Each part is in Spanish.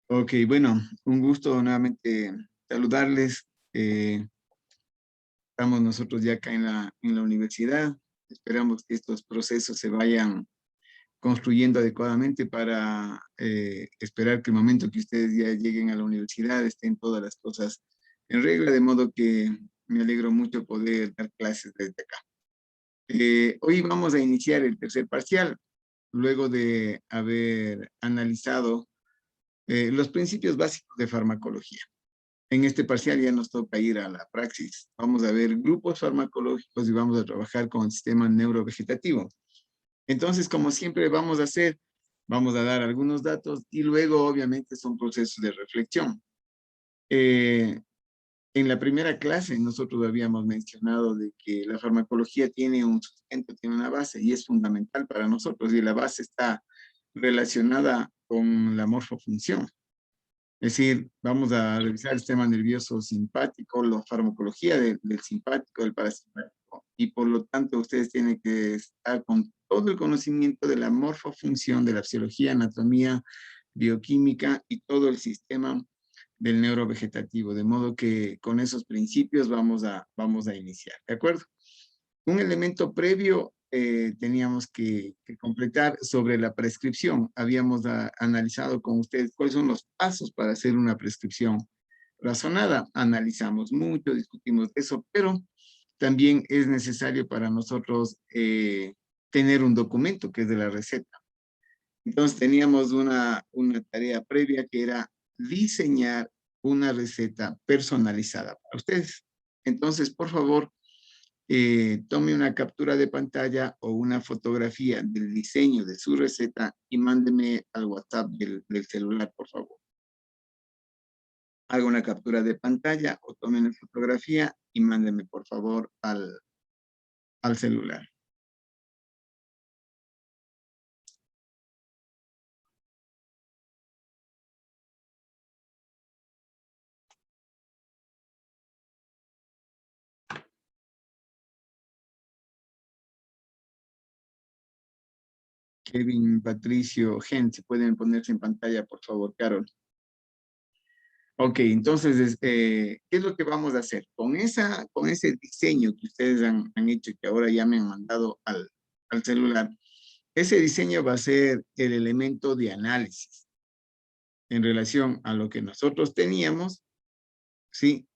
Ok, bueno, un gusto nuevamente saludarles. Estamos nosotros ya acá en la universidad. Esperamos que estos procesos se vayan construyendo adecuadamente para esperar que el momento que ustedes ya lleguen a la universidad estén todas las cosas en regla, de modo que me alegro mucho poder dar clases desde acá. Hoy vamos a iniciar el tercer parcial, luego de haber analizado los principios básicos de farmacología. En este parcial ya nos toca ir a la praxis. Vamos a ver grupos farmacológicos y vamos a trabajar con el sistema neurovegetativo. Entonces, como siempre vamos a hacer, vamos a dar algunos datos y luego obviamente son procesos de reflexión. Eh, en la primera clase nosotros habíamos mencionado de que la farmacología tiene un sustento, tiene una base y es fundamental para nosotros y la base está relacionada con la morfofunción. Es decir, vamos a revisar el sistema nervioso simpático, la farmacología del simpático, del parasimpático, y por lo tanto ustedes tienen que estar con todo el conocimiento de la morfofunción, de la fisiología, anatomía, bioquímica y todo el sistema del neurovegetativo, de modo que con esos principios vamos a iniciar, ¿de acuerdo? Un elemento previo teníamos que completar sobre la prescripción. Habíamos analizado con ustedes cuáles son los pasos para hacer una prescripción razonada. Analizamos mucho, discutimos eso, pero también es necesario para nosotros tener un documento que es de la receta. Entonces teníamos una tarea previa que era diseñar una receta personalizada para ustedes. Entonces, por favor, tome una captura de pantalla o una fotografía del diseño de su receta y mándeme al WhatsApp del celular, por favor. Haga una captura de pantalla o tome una fotografía y mándeme, por favor, al celular. Kevin, Patricio, gente, pueden ponerse en pantalla, por favor, Carol. Ok, entonces, ¿qué es lo que vamos a hacer? Con ese diseño que ustedes han hecho y que ahora ya me han mandado al celular, ese diseño va a ser el elemento de análisis en relación a lo que nosotros teníamos, ¿sí?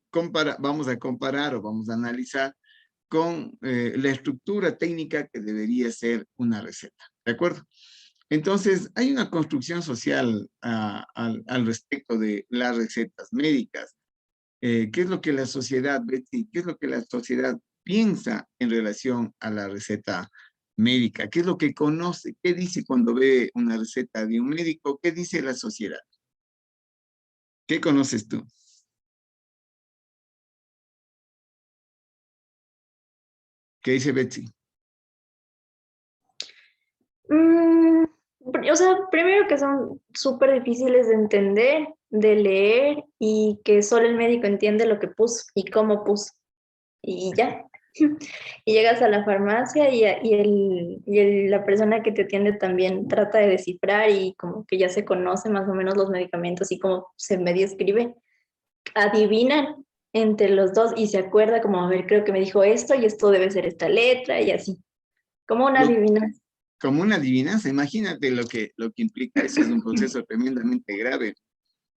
Vamos a comparar o vamos a analizar con la estructura técnica que debería ser una receta, ¿de acuerdo? Entonces, hay una construcción social al respecto de las recetas médicas. ¿Qué es lo que la sociedad, Betsy, qué es lo que la sociedad piensa en relación a la receta médica? ¿Qué es lo que conoce? ¿Qué dice cuando ve una receta de un médico? ¿Qué dice la sociedad? ¿Qué conoces tú? ¿Qué dice Betsy? Mm, o sea, primero que son súper difíciles de entender, de leer y que solo el médico entiende lo que puso y cómo puso y ya. Y llegas a la farmacia la persona que te atiende también trata de descifrar y como que ya se conoce más o menos los medicamentos y como se medio escribe, adivinan entre los dos y se acuerda como, a ver, creo que me dijo esto y esto debe ser esta letra y así, como una Lo, adivinanza. como una adivinanza, imagínate lo que implica eso, es un proceso tremendamente grave.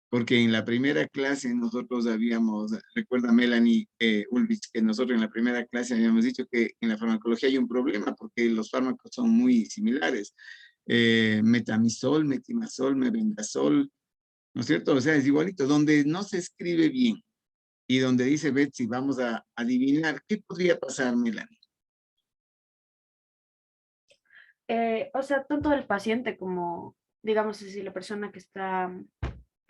Porque en la primera clase nosotros habíamos, recuerda Melanie Ulrich, que nosotros en la primera clase habíamos dicho que en la farmacología hay un problema porque los fármacos son muy similares. Metamizol, metimazol, mebendazol, ¿no es cierto? O sea, es igualito. Donde no se escribe bien y donde dice Betsy, vamos a adivinar, ¿qué podría pasar, Melanie? O sea, tanto el paciente como, digamos así, la persona que está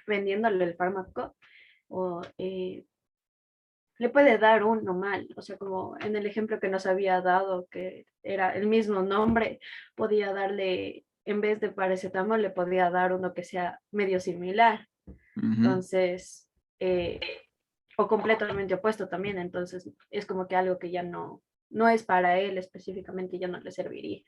vendiéndole el fármaco, o le puede dar uno mal, o sea, como en el ejemplo que nos había dado, que era el mismo nombre, podía darle, en vez de paracetamol, le podía dar uno que sea medio similar, Ujú. entonces, eh, o completamente opuesto también, entonces es como que algo que ya no es para él específicamente, ya no le serviría,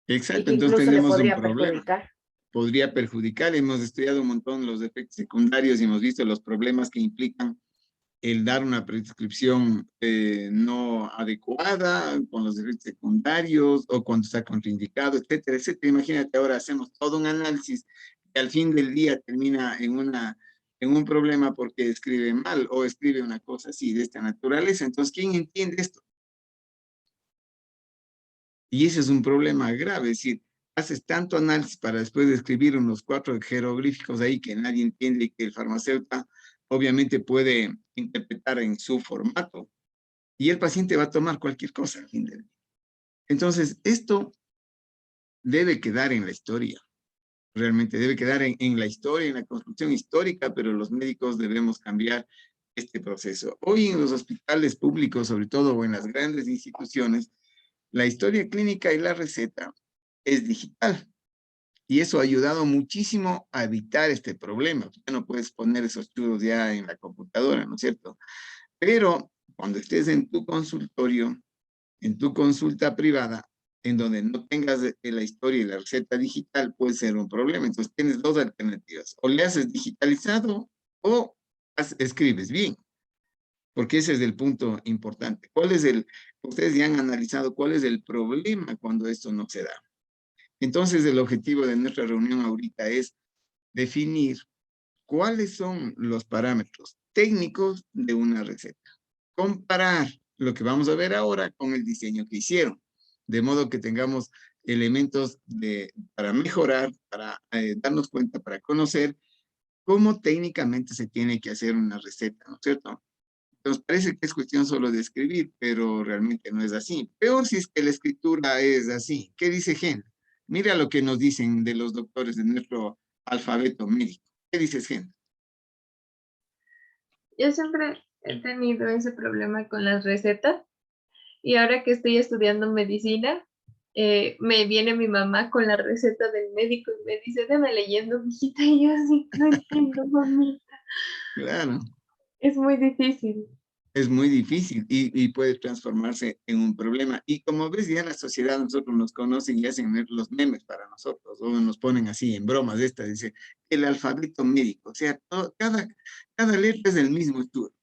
y Exacto, que entonces incluso le tenemos un podría problema. perjudicar. podría perjudicar. Hemos estudiado un montón los efectos secundarios y hemos visto los problemas que implican el dar una prescripción no adecuada, con los efectos secundarios, o cuando está contraindicado, etcétera, etcétera. Imagínate, ahora hacemos todo un análisis y al fin del día termina en un problema porque escribe mal o escribe una cosa así de esta naturaleza. Entonces, ¿quién entiende esto? Y ese es un problema grave, es decir, haces tanto análisis para después de escribir unos 4 jeroglíficos ahí que nadie entiende y que el farmacéutico obviamente puede interpretar en su formato. Y el paciente va a tomar cualquier cosa al fin del día. Entonces, esto debe quedar en la historia. Realmente debe quedar en la historia, en la construcción histórica, pero los médicos debemos cambiar este proceso. Hoy en los hospitales públicos, sobre todo, o en las grandes instituciones, la historia clínica y la receta es digital. Y eso ha ayudado muchísimo a evitar este problema. Ya no puedes poner esos churros ya en la computadora, ¿no es cierto? Pero cuando estés en tu consultorio, en tu consulta privada, en donde no tengas la historia y la receta digital, puede ser un problema. Entonces tienes dos alternativas. O le haces digitalizado o escribes bien. Porque ese es el punto importante. Ustedes ya han analizado cuál es el problema cuando esto no se da. Entonces, el objetivo de nuestra reunión ahorita es definir cuáles son los parámetros técnicos de una receta. Comparar lo que vamos a ver ahora con el diseño que hicieron, de modo que tengamos elementos para mejorar, para darnos cuenta, para conocer cómo técnicamente se tiene que hacer una receta, ¿no es cierto? Nos parece que es cuestión solo de escribir, pero realmente no es así. Peor si es que la escritura es así. ¿Qué dice Gen? Mira lo que nos dicen de los doctores de nuestro alfabeto médico. ¿Qué dices, Gen? Yo siempre he tenido ese problema con las recetas y ahora que estoy estudiando medicina, me viene mi mamá con la receta del médico y me dice, deme leyendo, mijita, y yo así, no entiendo, mami. Claro, Es muy difícil. es muy difícil y puede transformarse en un problema. Y como ves, ya la sociedad nosotros nos conocen y hacen los memes para nosotros, o nos ponen así en bromas de estas, dice, el alfabeto médico, o sea, cada letra es el mismo estudio.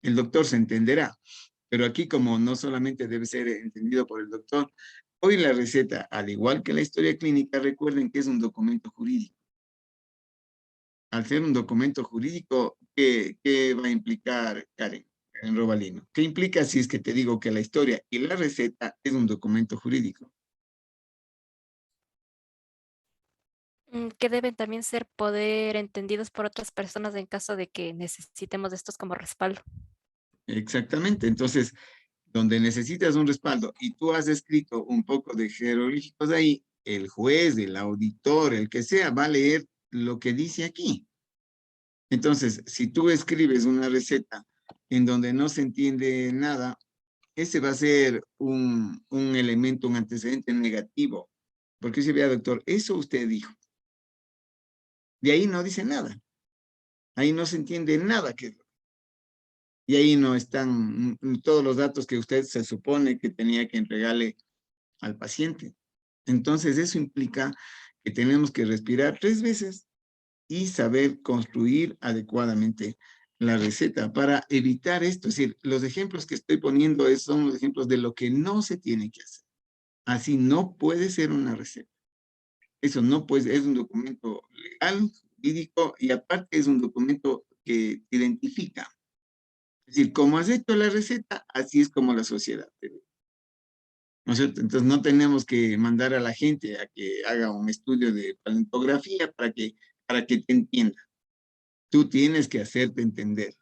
El doctor se entenderá, pero aquí como no solamente debe ser entendido por el doctor, hoy la receta, al igual que la historia clínica, recuerden que es un documento jurídico. Al ser un documento jurídico, ¿qué va a implicar, Karen, en Robalino? ¿Qué implica si es que te digo que la historia y la receta es un documento jurídico? Que deben también ser poder entendidos por otras personas en caso de que necesitemos de estos como respaldo. Exactamente. Entonces, donde necesitas un respaldo y tú has escrito un poco de jeroglíficos ahí, el juez, el auditor, el que sea, va a leer lo que dice aquí. Entonces, si tú escribes una receta en donde no se entiende nada, ese va a ser un elemento, un antecedente negativo. Porque si vea, doctor, eso usted dijo. De ahí no dice nada. Ahí no se entiende nada. Y ahí no están todos los datos que usted se supone que tenía que entregarle al paciente. Entonces, eso implica que tenemos que respirar 3 veces y saber construir adecuadamente la receta para evitar esto. Es decir, los ejemplos que estoy poniendo son los ejemplos de lo que no se tiene que hacer. Así no puede ser una receta. Eso no puede, es un documento legal, jurídico, y aparte es un documento que identifica. Es decir, como has hecho la receta, así es como la sociedad te ve. ¿No es cierto? Entonces no tenemos que mandar a la gente a que haga un estudio de paleontografía para que te entienda. Tú tienes que hacerte entender.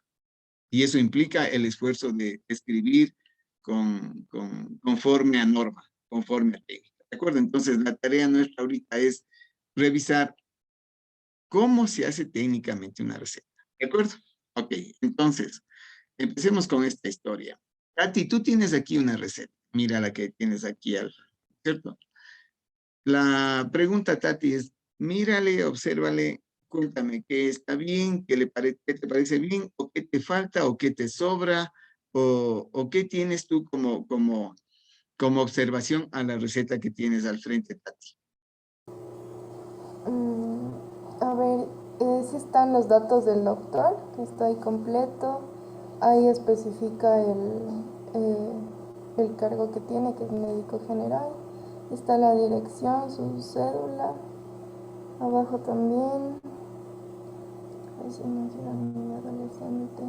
Y eso implica el esfuerzo de escribir conforme a norma, conforme a técnica. ¿De acuerdo? Entonces, la tarea nuestra ahorita es revisar cómo se hace técnicamente una receta. ¿De acuerdo? Ok, entonces, empecemos con esta historia. Tati, tú tienes aquí una receta. Mira la que tienes aquí, ¿cierto? La pregunta, Tati, es, mírale, obsérvale, cuéntame qué está bien, qué te parece bien, o qué te falta, o qué te sobra, o qué tienes tú como observación a la receta que tienes al frente, Tati. están los datos del doctor, que está ahí completo. Ahí especifica el cargo que tiene, que es médico general. Está la dirección, su cédula. Abajo también. Ahí se menciona niño adolescente.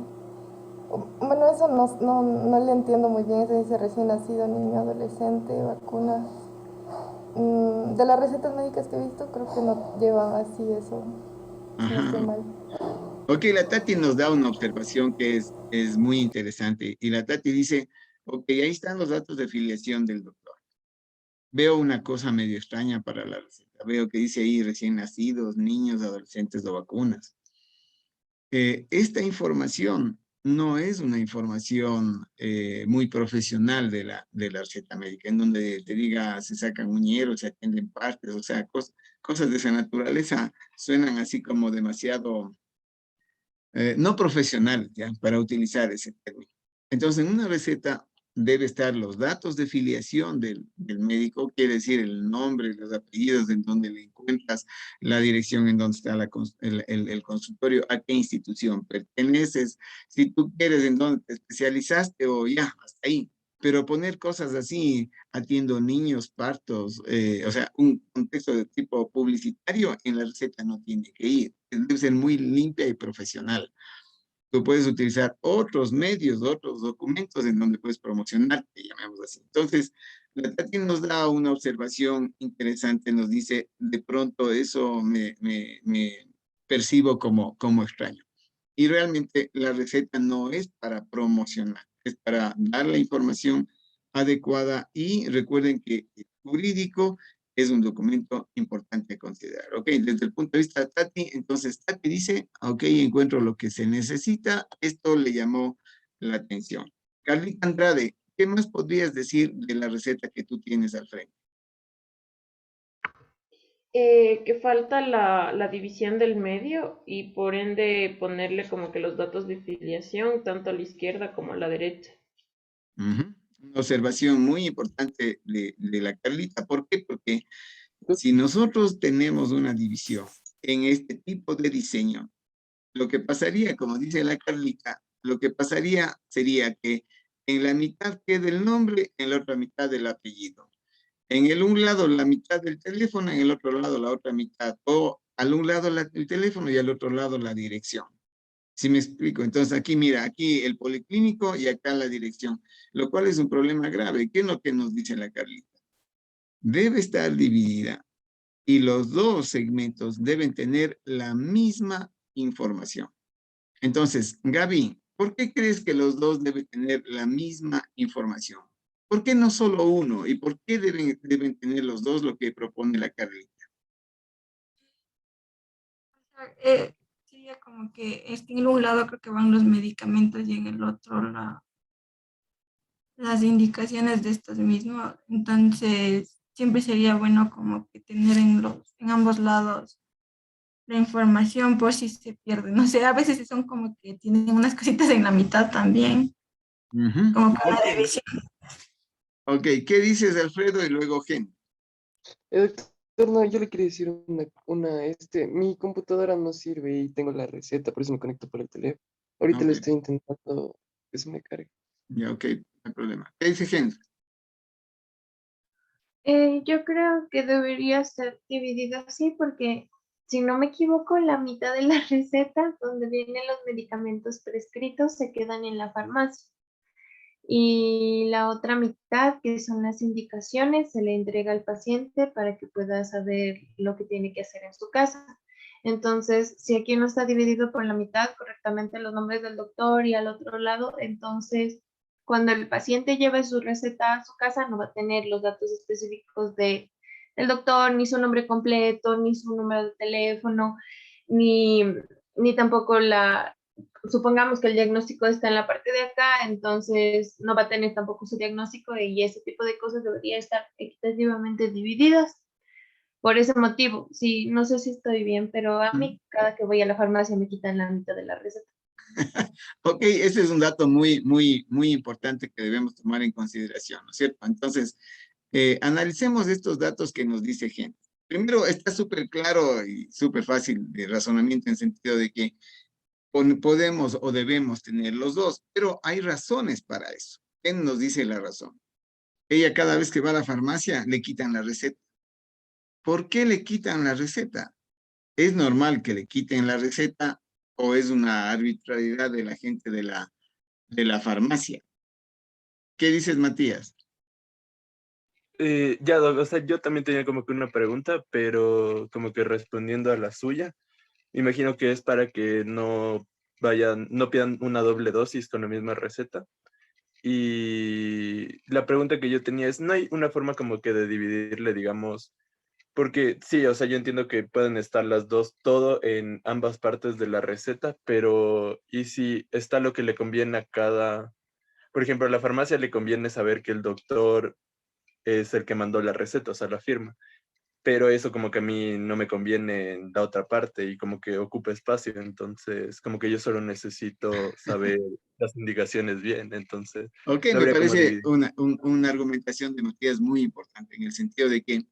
Bueno, eso no le entiendo muy bien. Eso dice recién nacido, niño adolescente, vacunas. De las recetas médicas que he visto, creo que no llevan así eso. Si no estoy Ajá. mal. Ok, la Tati nos da una observación que es muy interesante. Y la Tati dice, ok, ahí están los datos de filiación del doctor. Veo una cosa medio extraña para la receta. Veo que dice ahí recién nacidos, niños, adolescentes o vacunas. Esta información no es una información muy profesional de la receta médica, en donde te diga se sacan uñeros, se atienden partes, o sea, cosas de esa naturaleza suenan así como demasiado no profesionales, ¿ya? Para utilizar ese término. Entonces, en una receta debe estar los datos de filiación del médico, quiere decir el nombre, los apellidos, en donde le encuentras, la dirección en donde está el consultorio, a qué institución perteneces, si tú quieres, en dónde te especializaste o ya, hasta ahí. Pero poner cosas así, atiendo niños, partos, o sea, un contexto de tipo publicitario en la receta no tiene que ir. Debe ser muy limpia y profesional. Tú puedes utilizar otros medios, otros documentos en donde puedes promocionarte, llamemos así. Entonces, la Tati nos da una observación interesante, nos dice, de pronto eso me percibo como extraño. Y realmente la receta no es para promocionar, es para dar la información adecuada y recuerden que el jurídico es un documento importante a considerar. Ok, desde el punto de vista de Tati, entonces Tati dice, ok, encuentro lo que se necesita, esto le llamó la atención. Carlita Andrade, ¿qué más podrías decir de la receta que tú tienes al frente? Que falta la división del medio y por ende ponerle como que los datos de filiación tanto a la izquierda como a la derecha. Una observación muy importante de la Carlita. ¿Por qué? Porque si nosotros tenemos una división en este tipo de diseño, lo que pasaría, como dice la Carlita, lo que pasaría sería que en la mitad quede el nombre, en la otra mitad el apellido. En el un lado la mitad del teléfono, en el otro lado la otra mitad. O al un lado el teléfono y al otro lado la dirección. ¿Sí me explico? Entonces aquí, mira, aquí el policlínico y acá la dirección, lo cual es un problema grave. ¿Qué es lo que nos dice la Carlita? Debe estar dividida y los dos segmentos deben tener la misma información. Entonces, Gaby, ¿por qué crees que los dos deben tener la misma información? ¿Por qué no solo uno? ¿Y por qué deben tener los dos lo que propone la Carlita? Sería como que en un lado creo que van los medicamentos y en el otro las indicaciones de estos mismos. Entonces, siempre sería bueno como que tener en ambos lados la información por si se pierde. No sé, a veces son como que tienen unas cositas en la mitad también, como para Ok, división. ok, ¿qué dices, Alfredo? Y luego Gen. Doctor, no, yo le quería decir mi computadora no sirve y tengo la receta, por eso me conecto por el teléfono. Ahorita le Ok, estoy intentando que se me cargue. ya, ok, no hay problema. ¿Qué dice Gen? Yo creo que debería ser dividido así porque, si no me equivoco, la mitad de la receta donde vienen los medicamentos prescritos se quedan en la farmacia. Y la otra mitad, que son las indicaciones, se le entrega al paciente para que pueda saber lo que tiene que hacer en su casa. Entonces, si aquí no está dividido por la mitad correctamente los nombres del doctor y al otro lado, entonces cuando el paciente lleve su receta a su casa no va a tener los datos específicos del doctor, ni su nombre completo, ni su número de teléfono, ni, ni tampoco supongamos que el diagnóstico está en la parte de acá, entonces no va a tener tampoco su diagnóstico y ese tipo de cosas debería estar equitativamente divididas. Por ese motivo, sí, no sé si estoy bien, pero a mí cada que voy a la farmacia me quitan la mitad de la receta. Ok, ese es un dato muy importante que debemos tomar en consideración, ¿no es cierto? Entonces, analicemos estos datos que nos dice Gen. primero está súper claro y súper fácil de razonamiento en sentido de que podemos o debemos tener los dos, pero hay razones para eso. ¿Qué nos dice la razón? Ella cada vez que va a la farmacia le quitan la receta. ¿Por qué le quitan la receta? ¿Es normal que le quiten la receta o es una arbitrariedad de la gente de la farmacia? ¿Qué dices, Matías? Ya, Doc, o sea, yo también tenía como que una pregunta, pero como que respondiendo a la suya, me imagino que es para que no no pidan una doble dosis con la misma receta. Y la pregunta que yo tenía es, ¿no hay una forma como que de dividirle, digamos, porque sí, o sea, yo entiendo que pueden estar las dos, todo en ambas partes de la receta, pero ¿y si está lo que le conviene a cada? Por ejemplo, a la farmacia le conviene saber que el doctor es el que mandó la receta, o sea, la firma, pero eso como que a mí no me conviene en la otra parte y como que ocupa espacio, entonces como que yo solo necesito saber las indicaciones bien, entonces Ok, no me habría como parece dividir. una argumentación de Matías muy importante en el sentido de que,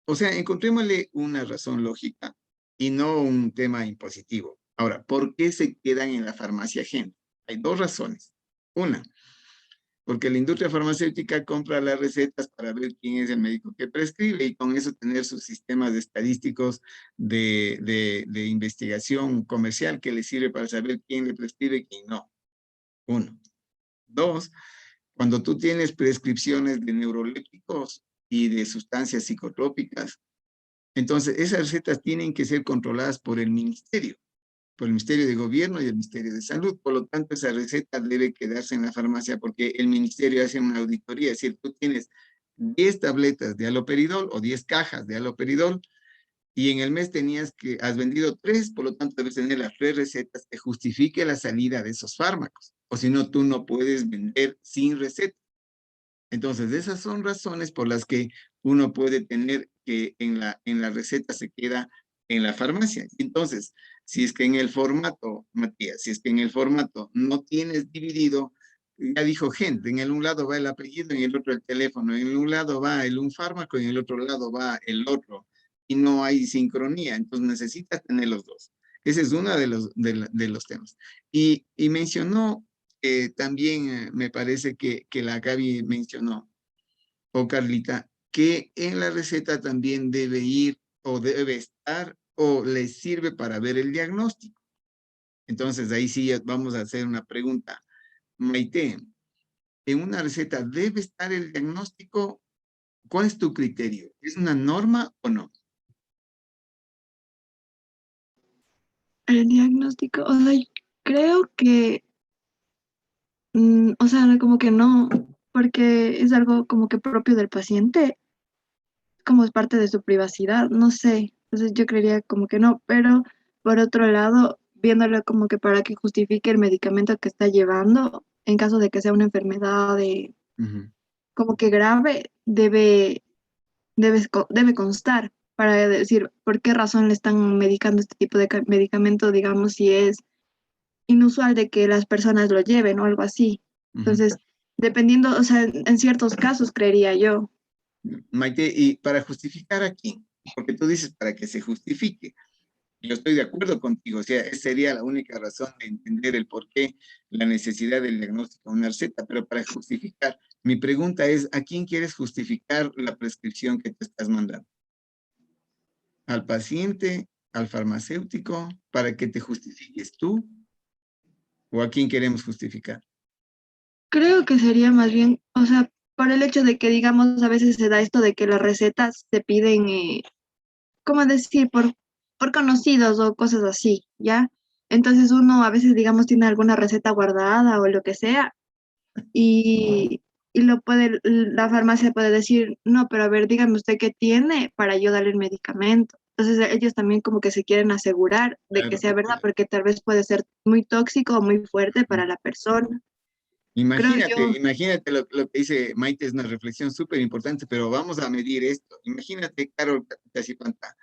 o sea, encontrémosle una razón lógica y no un tema impositivo. Ahora, ¿por qué se quedan en la farmacia gente? Hay dos razones. Una, porque la industria farmacéutica compra las recetas para ver quién es el médico que prescribe y con eso tener sus sistemas estadísticos de investigación comercial que le sirve para saber quién le prescribe y quién no. Uno. Dos, cuando tú tienes prescripciones de neurolépticos y de sustancias psicotrópicas, entonces esas recetas tienen que ser controladas por el Ministerio de Gobierno y el Ministerio de Salud. Por lo tanto, esa receta debe quedarse en la farmacia porque el ministerio hace una auditoría. Es decir, tú tienes 10 tabletas de haloperidol o 10 cajas de haloperidol y en el mes has vendido 3, por lo tanto debes tener las 3 recetas que justifique la salida de esos fármacos. O si no, tú no puedes vender sin receta. Entonces, esas son razones por las que uno puede tener que en la receta se queda en la farmacia. Entonces, si es que en el formato, Matías, si es que en el formato no tienes dividido, ya dijo gente, en el un lado va el apellido, en el otro el teléfono, en el un lado va un fármaco, en el otro lado va el otro, y no hay sincronía, entonces necesitas tener los dos. Ese es uno de los temas. Y mencionó también me parece que la Gaby mencionó, o Carlita, que en la receta también debe ir o debe estar o le sirve para ver el diagnóstico. Entonces, ahí sí vamos a hacer una pregunta. Maite, ¿en una receta debe estar el diagnóstico? ¿Cuál es tu criterio? ¿Es una norma o no? El diagnóstico, o sea, creo que, o sea, como que no, porque es algo como que propio del paciente, como es parte de su privacidad, no sé. Entonces yo creería como que no, pero por otro lado, viéndolo como que para que justifique el medicamento que está llevando, en caso de que sea una enfermedad Ujú. como que grave, debe constar para decir por qué razón le están medicando este tipo de medicamento, digamos, si es inusual de que las personas lo lleven o algo así. Ujú. Entonces, dependiendo, o sea, en ciertos casos creería yo. Maite, ¿y para justificar a quién? Porque tú dices para que se justifique. Yo estoy de acuerdo contigo, o sea, esa sería la única razón de entender el por qué la necesidad del diagnóstico de una receta, pero para justificar, mi pregunta es, ¿a quién quieres justificar la prescripción que te estás mandando? ¿Al paciente, al farmacéutico, para que te justifiques tú? ¿O a quién queremos justificar? Creo que sería más bien, o sea, por el hecho de que, digamos, a veces se da esto de que las recetas se piden, ¿cómo decir? Por conocidos o cosas así, ¿ya? Entonces uno a veces, digamos, tiene alguna receta guardada o lo que sea y la farmacia puede decir, no, pero a ver, dígame usted qué tiene para yo darle el medicamento. Entonces ellos también como que se quieren asegurar de que Claro, sea verdad, porque tal vez puede ser muy tóxico o muy fuerte para la persona. Creo yo. imagínate lo que dice Maite, es una reflexión súper importante, pero vamos a medir esto. Imagínate, Carol Casipanta,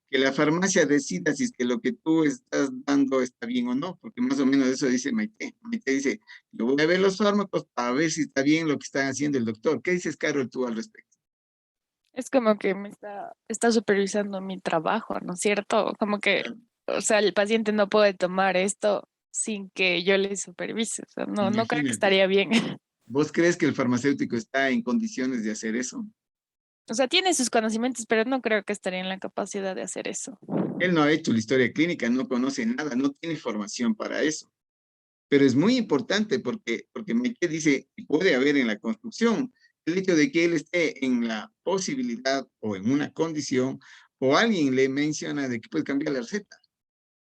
que la farmacia decida si es que lo que tú estás dando está bien o no, porque más o menos eso dice Maite. Maite dice, yo voy a ver los fármacos para ver si está bien lo que está haciendo el doctor. ¿Qué dices, Carol, tú al respecto? Es como que está supervisando mi trabajo, ¿no es cierto? Como que, o sea, el paciente no puede tomar esto sin que yo le supervise. O sea, no creo que Imagínate. estaría bien. ¿Vos crees que el farmacéutico está en condiciones de hacer eso? O sea, tiene sus conocimientos, pero no creo que estaría en la capacidad de hacer eso. Él no ha hecho la historia clínica, no conoce nada, no tiene formación para eso. Pero es muy importante porque Maite dice, puede haber en la construcción el hecho de que él esté en la posibilidad o en una condición o alguien le menciona de que puede cambiar la receta,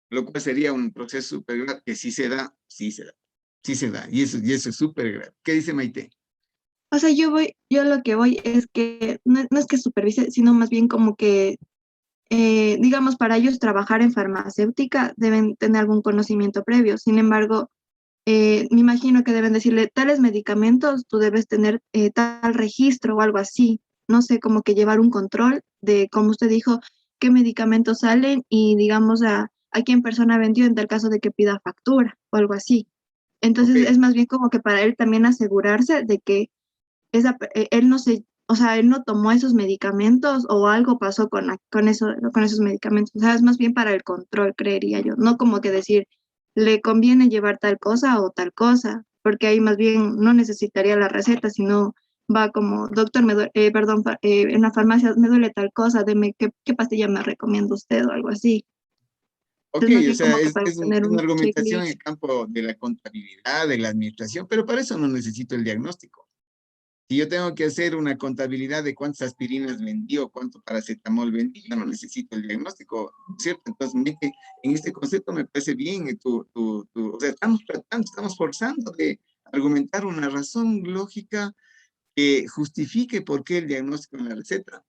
lo cual sería un proceso súper grave que sí se da, sí se da, sí se da, y eso es súper grave. ¿Qué dice Maite? O sea, yo lo que voy es que no es que supervise, sino más bien como que, digamos, para ellos trabajar en farmacéutica deben tener algún conocimiento previo. Sin embargo, me imagino que deben decirle tales medicamentos, tú debes tener tal registro o algo así. No sé, como que llevar un control de, como usted dijo, qué medicamentos salen y digamos a quién persona vendió en tal caso de que pida factura o algo así. Ok, Entonces es más bien como que para él también asegurarse de que él no se, o sea, él no tomó esos medicamentos o algo pasó con esos medicamentos. O sea, es más bien para el control, creería yo. No como que decir, le conviene llevar tal cosa o tal cosa, porque ahí más bien no necesitaría la receta, sino va como, doctor, perdón, en la farmacia me duele tal cosa, deme qué pastilla me recomienda usted o algo así. ok, Es más o bien sea, como que para tener es una un argumentación en checklist. el campo de la contabilidad, de la administración, pero para eso no necesito el diagnóstico. Si yo tengo que hacer una contabilidad de cuántas aspirinas vendí o cuánto paracetamol vendí, yo no necesito el diagnóstico, ¿cierto? Entonces, en este concepto me parece bien, o sea, estamos tratando, estamos forzando de argumentar una razón lógica que justifique por qué el diagnóstico en la receta.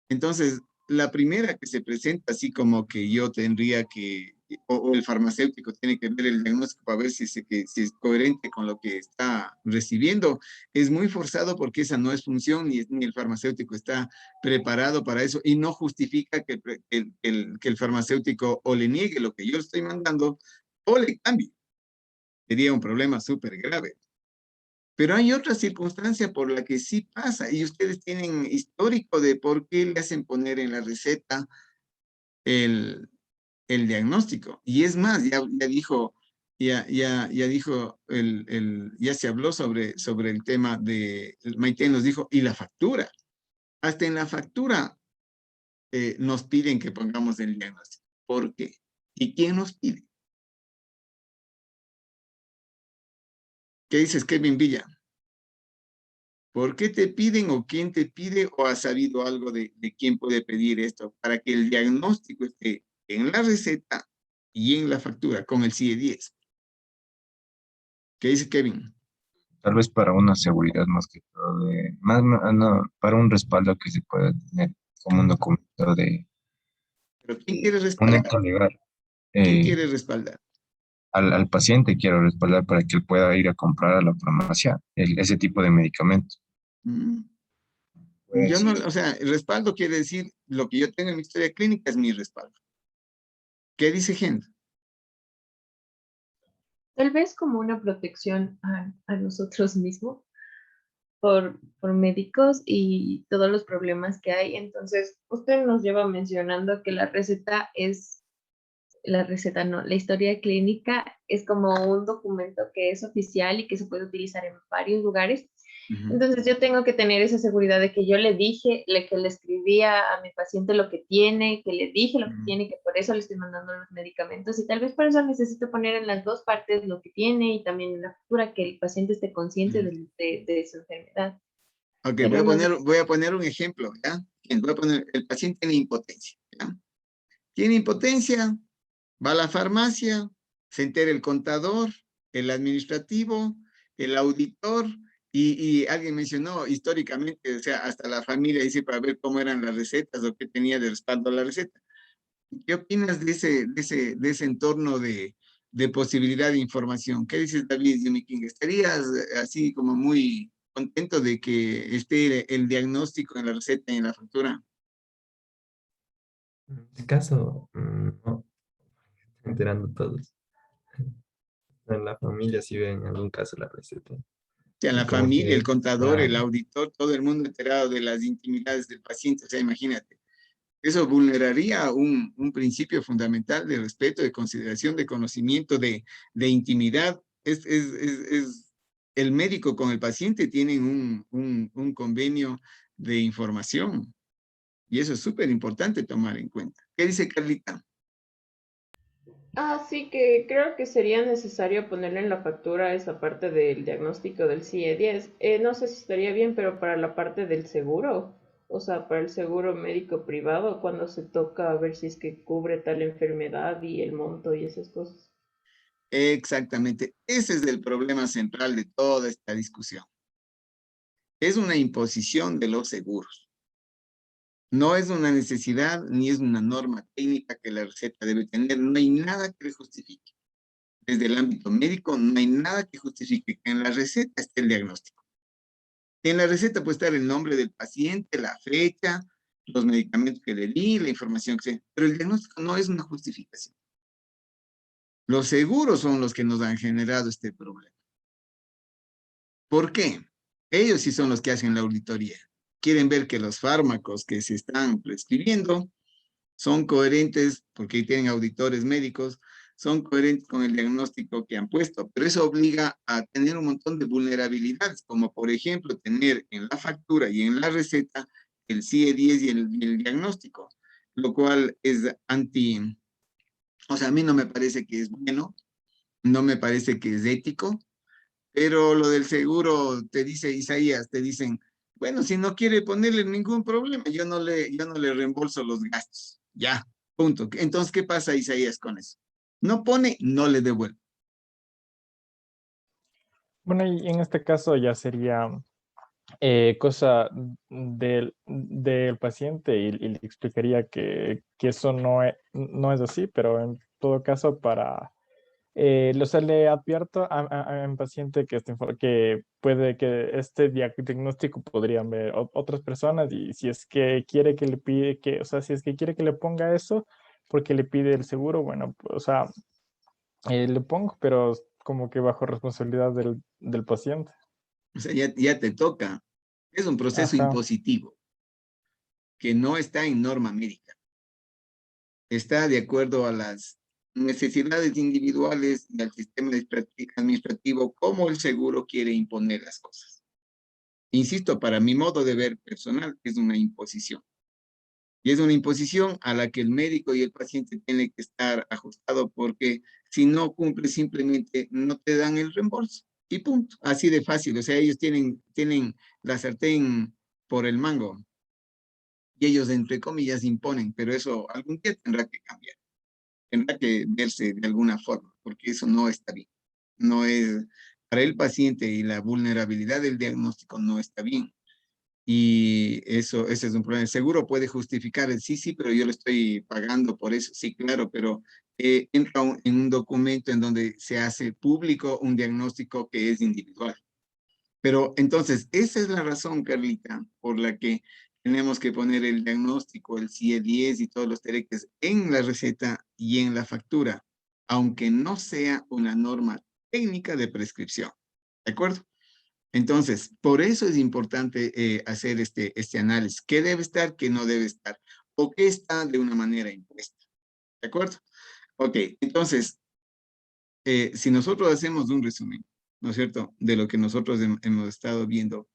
Entonces, la primera que se presenta, así como que yo tendría que, o el farmacéutico tiene que ver el diagnóstico para ver si es coherente con lo que está recibiendo, es muy forzado porque esa no es función, ni el farmacéutico está preparado para eso y no justifica que el farmacéutico o le niegue lo que yo le estoy mandando o le cambie. Sería un problema súper grave. Pero hay otra circunstancia por la que sí pasa y ustedes tienen histórico de por qué le hacen poner en la receta el, el diagnóstico. Y es más, ya dijo, ya se habló sobre el tema de, Maite nos dijo, y la factura. Hasta en la factura nos piden que pongamos el diagnóstico. ¿Por qué? ¿Y quién nos pide? ¿Qué dices, Kevin Villa? ¿Por qué te piden o quién te pide o has sabido algo de quién puede pedir esto para que el diagnóstico esté en la receta y en la factura con el CIE-10? ¿Qué dice Kevin? Tal vez para una seguridad más que todo, no, para un respaldo que se pueda tener como un documento de ¿Pero quién quiere un respaldar? hecho legal. ¿Quién eh, quiere respaldar? al paciente quiero respaldar para que él pueda ir a comprar a la farmacia ese tipo de medicamentos. Mm, Yo Pues, no, o sea, el respaldo quiere decir lo que yo tengo en mi historia clínica es mi respaldo. ¿Qué dice gente? Tal vez como una protección a nosotros mismos por médicos y todos los problemas que hay. Entonces, usted nos lleva mencionando que la receta no, la historia clínica es como un documento que es oficial y que se puede utilizar en varios lugares. Ujú, Entonces yo tengo que tener esa seguridad de que yo le dije, que le escribía a mi paciente lo que tiene, que le dije lo que ujú, tiene, que por eso le estoy mandando los medicamentos y tal vez por eso necesito poner en las dos partes lo que tiene y también en la factura que el paciente esté consciente ujú. de su enfermedad. Ok, Pero no sé. voy a poner un ejemplo, ¿ya? Voy a poner, el paciente tiene impotencia, ¿ya? Tiene impotencia, va a la farmacia, se entera el contador, el administrativo, el auditor, y alguien mencionó históricamente, o sea, hasta la familia dice para ver cómo eran las recetas o qué tenía de respaldo a la receta. ¿Qué opinas de ese entorno de posibilidad de información? ¿Qué dices, David Jimmy King? ¿Estarías así como muy contento de que esté el diagnóstico en la receta y en la factura? En este caso, no, enterando todos. En la familia si ven en algún caso la receta. sea, la Como familia, el que, contador, el auditor, todo el mundo enterado de las intimidades del paciente. O sea, imagínate. Eso vulneraría un principio fundamental de respeto, de consideración, de conocimiento, de intimidad. El médico con el paciente tienen un convenio de información y eso es súper importante tomar en cuenta. ¿Qué dice Carlita? Ah, sí, que creo que sería necesario ponerle en la factura esa parte del diagnóstico del CIE-10. No sé si estaría bien, pero para la parte del seguro, o sea, para el seguro médico privado, cuando se toca ver si es que cubre tal enfermedad y el monto y esas cosas. Exactamente. Ese es el problema central de toda esta discusión. Es una imposición de los seguros. No es una necesidad ni es una norma técnica que la receta debe tener. No hay nada que le justifique. Desde el ámbito médico no hay nada que justifique que en la receta esté el diagnóstico. En la receta puede estar el nombre del paciente, la fecha, los medicamentos que le di, la información que sea, pero el diagnóstico no es una justificación. Los seguros son los que nos han generado este problema. ¿Por qué? Ellos sí son los que hacen la auditoría. Quieren ver que los fármacos que se están prescribiendo son coherentes, porque tienen auditores médicos, son coherentes con el diagnóstico que han puesto, pero eso obliga a tener un montón de vulnerabilidades, como por ejemplo tener en la factura y en la receta el CIE-10 y el diagnóstico, lo cual es o sea, a mí no me parece que es bueno, no me parece que es ético, pero lo del seguro, te dice Isaías, te dicen, bueno, si no quiere ponerle ningún problema, yo no le reembolso los gastos. Ya, punto. Entonces, ¿qué pasa, Isaías, con eso? No pone, no le devuelve. Bueno, y en este caso ya sería cosa del paciente y le explicaría que eso no es así, pero en todo caso o sea, le advierto a mi paciente que puede que este diagnóstico podrían ver otras personas y si es que quiere que le pide o sea, si es que quiere que le ponga eso porque le pide el seguro, bueno, pues, o sea, le pongo, pero como que bajo responsabilidad del paciente. O sea, ya te toca. Es un proceso Ajá. impositivo que no está en norma médica. Está de acuerdo a las necesidades individuales y al sistema administrativo, como el seguro quiere imponer las cosas. Insisto, para mi modo de ver personal, es una imposición. Y es una imposición a la que el médico y el paciente tienen que estar ajustados porque si no cumple simplemente no te dan el reembolso. Y punto. Así de fácil. O sea, ellos tienen la sartén por el mango y ellos entre comillas imponen, pero eso algún día tendrá que cambiar. Tendrá que verse de alguna forma porque eso no está bien. No es, para el paciente y la vulnerabilidad del diagnóstico no está bien. Y ese es un problema. El seguro puede justificar el sí, pero yo le estoy pagando por eso. Sí, claro, pero entra en un documento en donde se hace público un diagnóstico que es individual. Pero entonces, esa es la razón, Carlita, por la que tenemos que poner el diagnóstico, el CIE-10 y todos los tereques en la receta y en la factura, aunque no sea una norma técnica de prescripción. ¿De acuerdo? Entonces, por eso es importante hacer este análisis. ¿Qué debe estar, qué no debe estar? ¿O qué está de una manera impuesta? ¿De acuerdo? Ok, entonces, si nosotros hacemos un resumen, ¿no es cierto?, de lo que nosotros hemos estado viendo,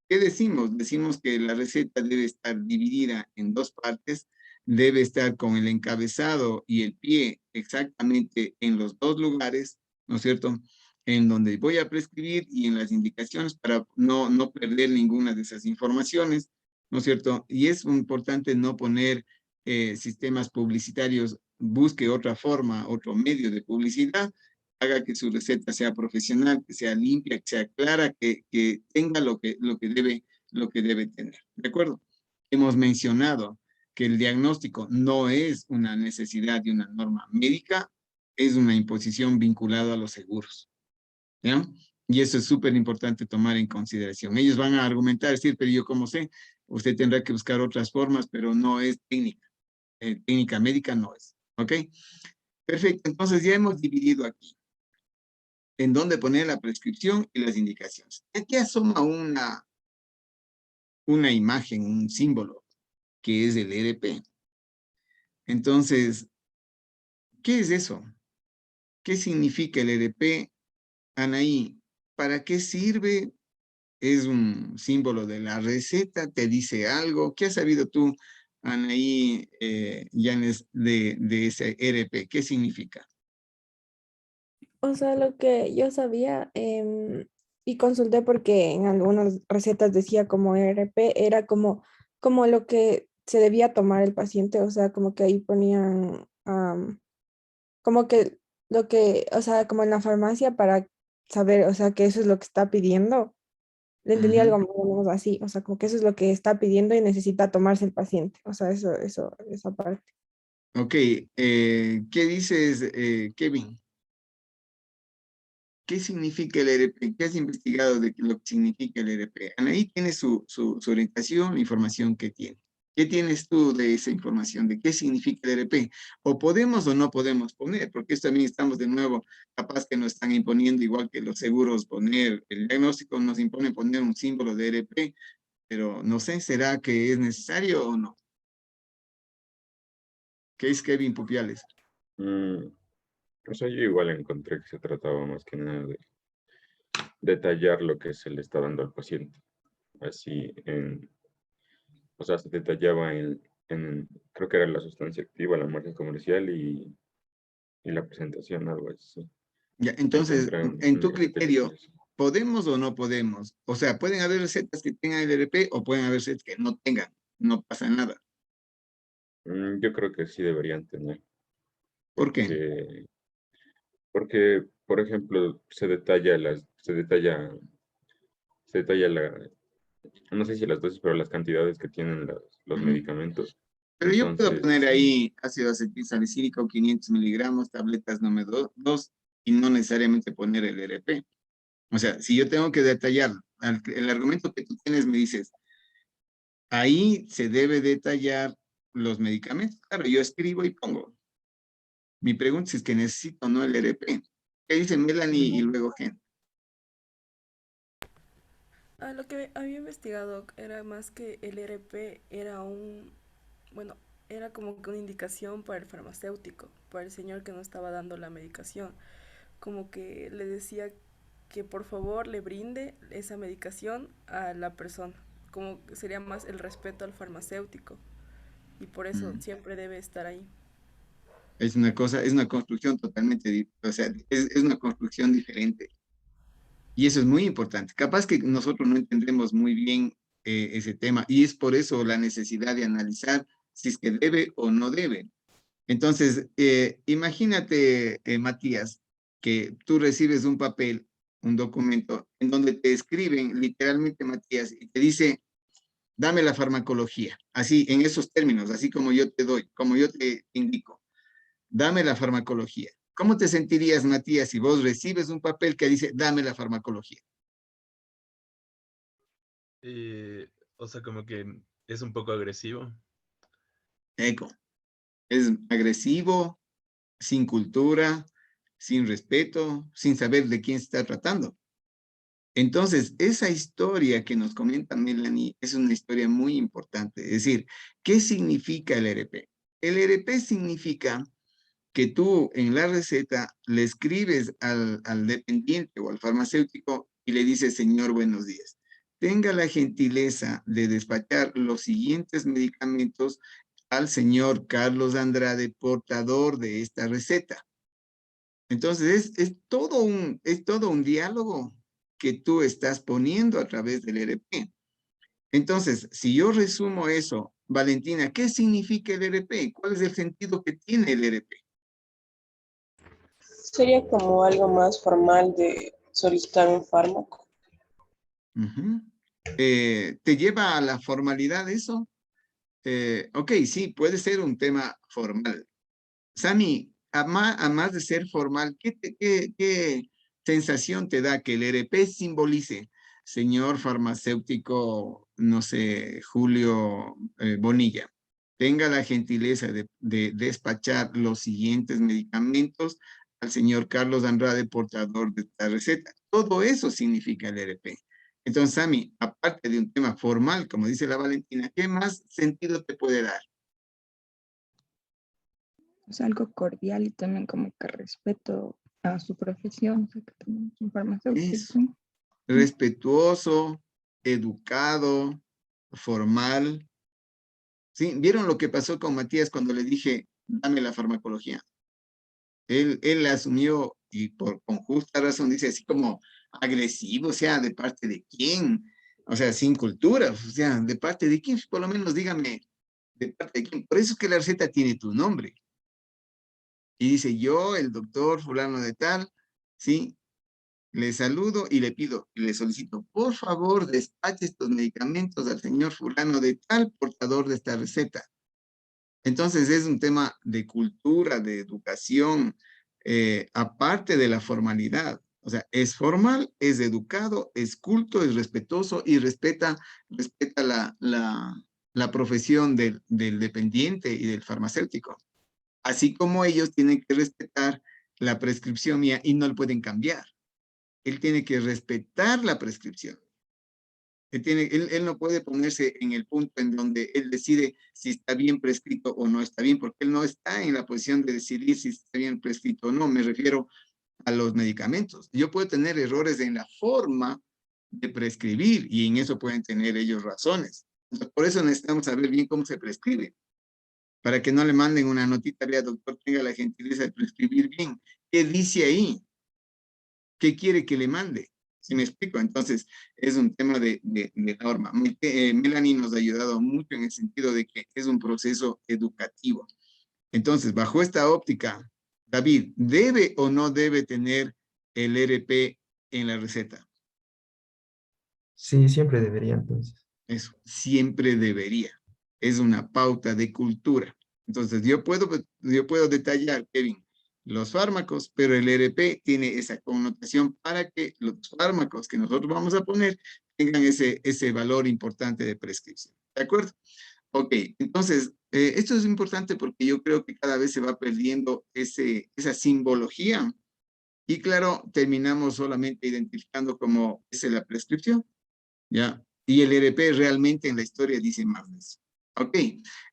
¿qué decimos? Decimos que la receta debe estar dividida en dos partes, debe estar con el encabezado y el pie exactamente en los dos lugares, ¿no es cierto?, en donde voy a prescribir y en las indicaciones para no perder ninguna de esas informaciones, ¿no es cierto? Y es importante no poner sistemas publicitarios, busque otra forma, otro medio de publicidad, haga que su receta sea profesional, que sea limpia, que sea clara, que tenga lo que debe tener. ¿De acuerdo? Hemos mencionado que el diagnóstico no es una necesidad de una norma médica, es una imposición vinculada a los seguros. ¿Ya? Y eso es súper importante tomar en consideración. Ellos van a argumentar, decir, pero yo como sé, usted tendrá que buscar otras formas, pero no es técnica. Técnica médica no es. ¿Ok? Perfecto. Entonces ya hemos dividido aquí en dónde poner la prescripción y las indicaciones. Aquí asoma una imagen, un símbolo, que es el ERP. Entonces, ¿qué es eso? ¿Qué significa el ERP, Anaí? ¿Para qué sirve? ¿Es un símbolo de la receta? ¿Te dice algo? ¿Qué has sabido tú, Anaí Llanes, de ese ERP? ¿Qué significa? O sea, lo que yo sabía y consulté porque en algunas recetas decía como ERP, era como lo que se debía tomar el paciente, o sea, como que ahí ponían como que lo que, o sea, como en la farmacia para saber, o sea, que eso es lo que está pidiendo. Le entendí Ujú. algo más o menos así, o sea, como que eso es lo que está pidiendo y necesita tomarse el paciente, o sea, esa parte. Ok, ¿qué dices, Kevin? ¿Qué significa el ERP? ¿Qué has investigado de lo que significa el ERP? Anaí tiene su orientación, la información que tiene. ¿Qué tienes tú de esa información? ¿De qué significa el ERP? ¿O podemos o no podemos poner? Porque esto también estamos de nuevo, capaz que nos están imponiendo, igual que los seguros, poner, el diagnóstico nos impone poner un símbolo de ERP, pero no sé, ¿será que es necesario o no? ¿Qué es Kevin Pupiales? O sea, yo igual encontré que se trataba más que nada de detallar lo que se le está dando al paciente. Así, o sea, se detallaba creo que era la sustancia activa, la marca comercial y la presentación, algo así. Ya, entonces, Encontré en una tu receta que decía criterio, eso. ¿podemos o no podemos? O sea, pueden haber recetas que tengan el ERP o pueden haber recetas que no tengan, no pasa nada. Yo creo que sí deberían tener, ¿Por qué? porque, porque, por ejemplo, se detalla no sé si las dosis, pero las cantidades que tienen los Ujú. medicamentos. Pero yo puedo Entonces, poner sí. ahí ácido acetilsalicílico 500 miligramos, tabletas número 2 y no necesariamente poner el ERP. O sea, si yo tengo que detallar, el argumento que tú tienes me dices, ahí se debe detallar los medicamentos. Claro, yo escribo y pongo. Mi pregunta es que necesito o no el ERP. ¿Qué dice Melanie y luego Gen? Lo que había investigado era más que el ERP era bueno, era como que una indicación para el farmacéutico, para el señor que no estaba dando la medicación. Como que le decía que por favor le brinde esa medicación a la persona. Como que sería más el respeto al farmacéutico. Y por eso Mm. siempre debe estar ahí. Es una cosa, es una construcción totalmente, o sea, es una construcción diferente. Y eso es muy importante. Capaz que nosotros no entendemos muy bien ese tema y es por eso la necesidad de analizar si es que debe o no debe. Entonces, imagínate, Matías, que tú recibes un papel, un documento, en donde te escriben literalmente, Matías, y te dice, dame la farmacología, así, en esos términos, así como yo te doy, como yo te indico, dame la farmacología. ¿Cómo te sentirías, Matías, si vos recibes un papel que dice, dame la farmacología? O sea, como que es un poco agresivo. Eco, es agresivo, sin cultura, sin respeto, sin saber de quién se está tratando. Entonces, esa historia que nos comenta Melanie es una historia muy importante. Es decir, ¿qué significa el ERP? El ERP significa que tú en la receta le escribes al dependiente o al farmacéutico y le dices, señor, buenos días. Tenga la gentileza de despachar los siguientes medicamentos al señor Carlos Andrade, portador de esta receta. Entonces, es todo un diálogo que tú estás poniendo a través del ERP. Entonces, si yo resumo eso, Valentina, ¿qué significa el ERP? ¿Cuál es el sentido que tiene el ERP? Sería como algo más formal de solicitar un fármaco. Ujú. ¿Te lleva a la formalidad eso? Ok, sí, puede ser un tema formal. Sami, a más de ser formal, ¿qué sensación te da que el ERP simbolice, señor farmacéutico, no sé, Julio Bonilla, tenga la gentileza de despachar los siguientes medicamentos al señor Carlos Andrade, portador de esta receta. Todo eso significa el ERP. Entonces, Sami, aparte de un tema formal, como dice la Valentina, ¿qué más sentido te puede dar? Es algo cordial y también como que respeto a su profesión, o sea, que también es un farmacéutico. Eso. Respetuoso, educado, formal. ¿Sí? ¿Vieron lo que pasó con Matías cuando le dije, dame la farmacología? Él la asumió y con justa razón dice así como agresivo, o sea, ¿de parte de quién? O sea, sin cultura, o sea, ¿de parte de quién? Por lo menos dígame, ¿de parte de quién? Por eso es que la receta tiene tu nombre. Y dice, yo, el doctor fulano de tal, ¿sí? Le saludo y le pido, y le solicito, por favor, despache estos medicamentos al señor fulano de tal, portador de esta receta. Entonces es un tema de cultura, de educación, aparte de la formalidad. O sea, es formal, es educado, es culto, es respetuoso y respeta la profesión del dependiente y del farmacéutico. Así como ellos tienen que respetar la prescripción mía y no lo pueden cambiar. Él tiene que respetar la prescripción. Él no puede ponerse en el punto en donde él decide si está bien prescrito o no está bien, porque él no está en la posición de decidir si está bien prescrito o no. Me refiero a los medicamentos. Yo puedo tener errores en la forma de prescribir y en eso pueden tener ellos razones. Entonces, por eso necesitamos saber bien cómo se prescribe, para que no le manden una notita, vea, doctor, tenga la gentileza de prescribir bien. ¿Qué dice ahí? ¿Qué quiere que le mande? ¿Sí me explico? Entonces, es un tema de norma. Melanie nos ha ayudado mucho en el sentido de que es un proceso educativo. Entonces, bajo esta óptica, David, ¿debe o no debe tener el ERP en la receta? Sí, siempre debería entonces. Eso, siempre debería. Es una pauta de cultura. Entonces, yo puedo detallar, Kevin, los fármacos, pero el ERP tiene esa connotación para que los fármacos que nosotros vamos a poner tengan ese valor importante de prescripción. ¿De acuerdo? Ok, entonces, esto es importante porque yo creo que cada vez se va perdiendo esa simbología y claro, terminamos solamente identificando como es la prescripción, ¿ya? Y el ERP realmente en la historia dice más de eso. Ok,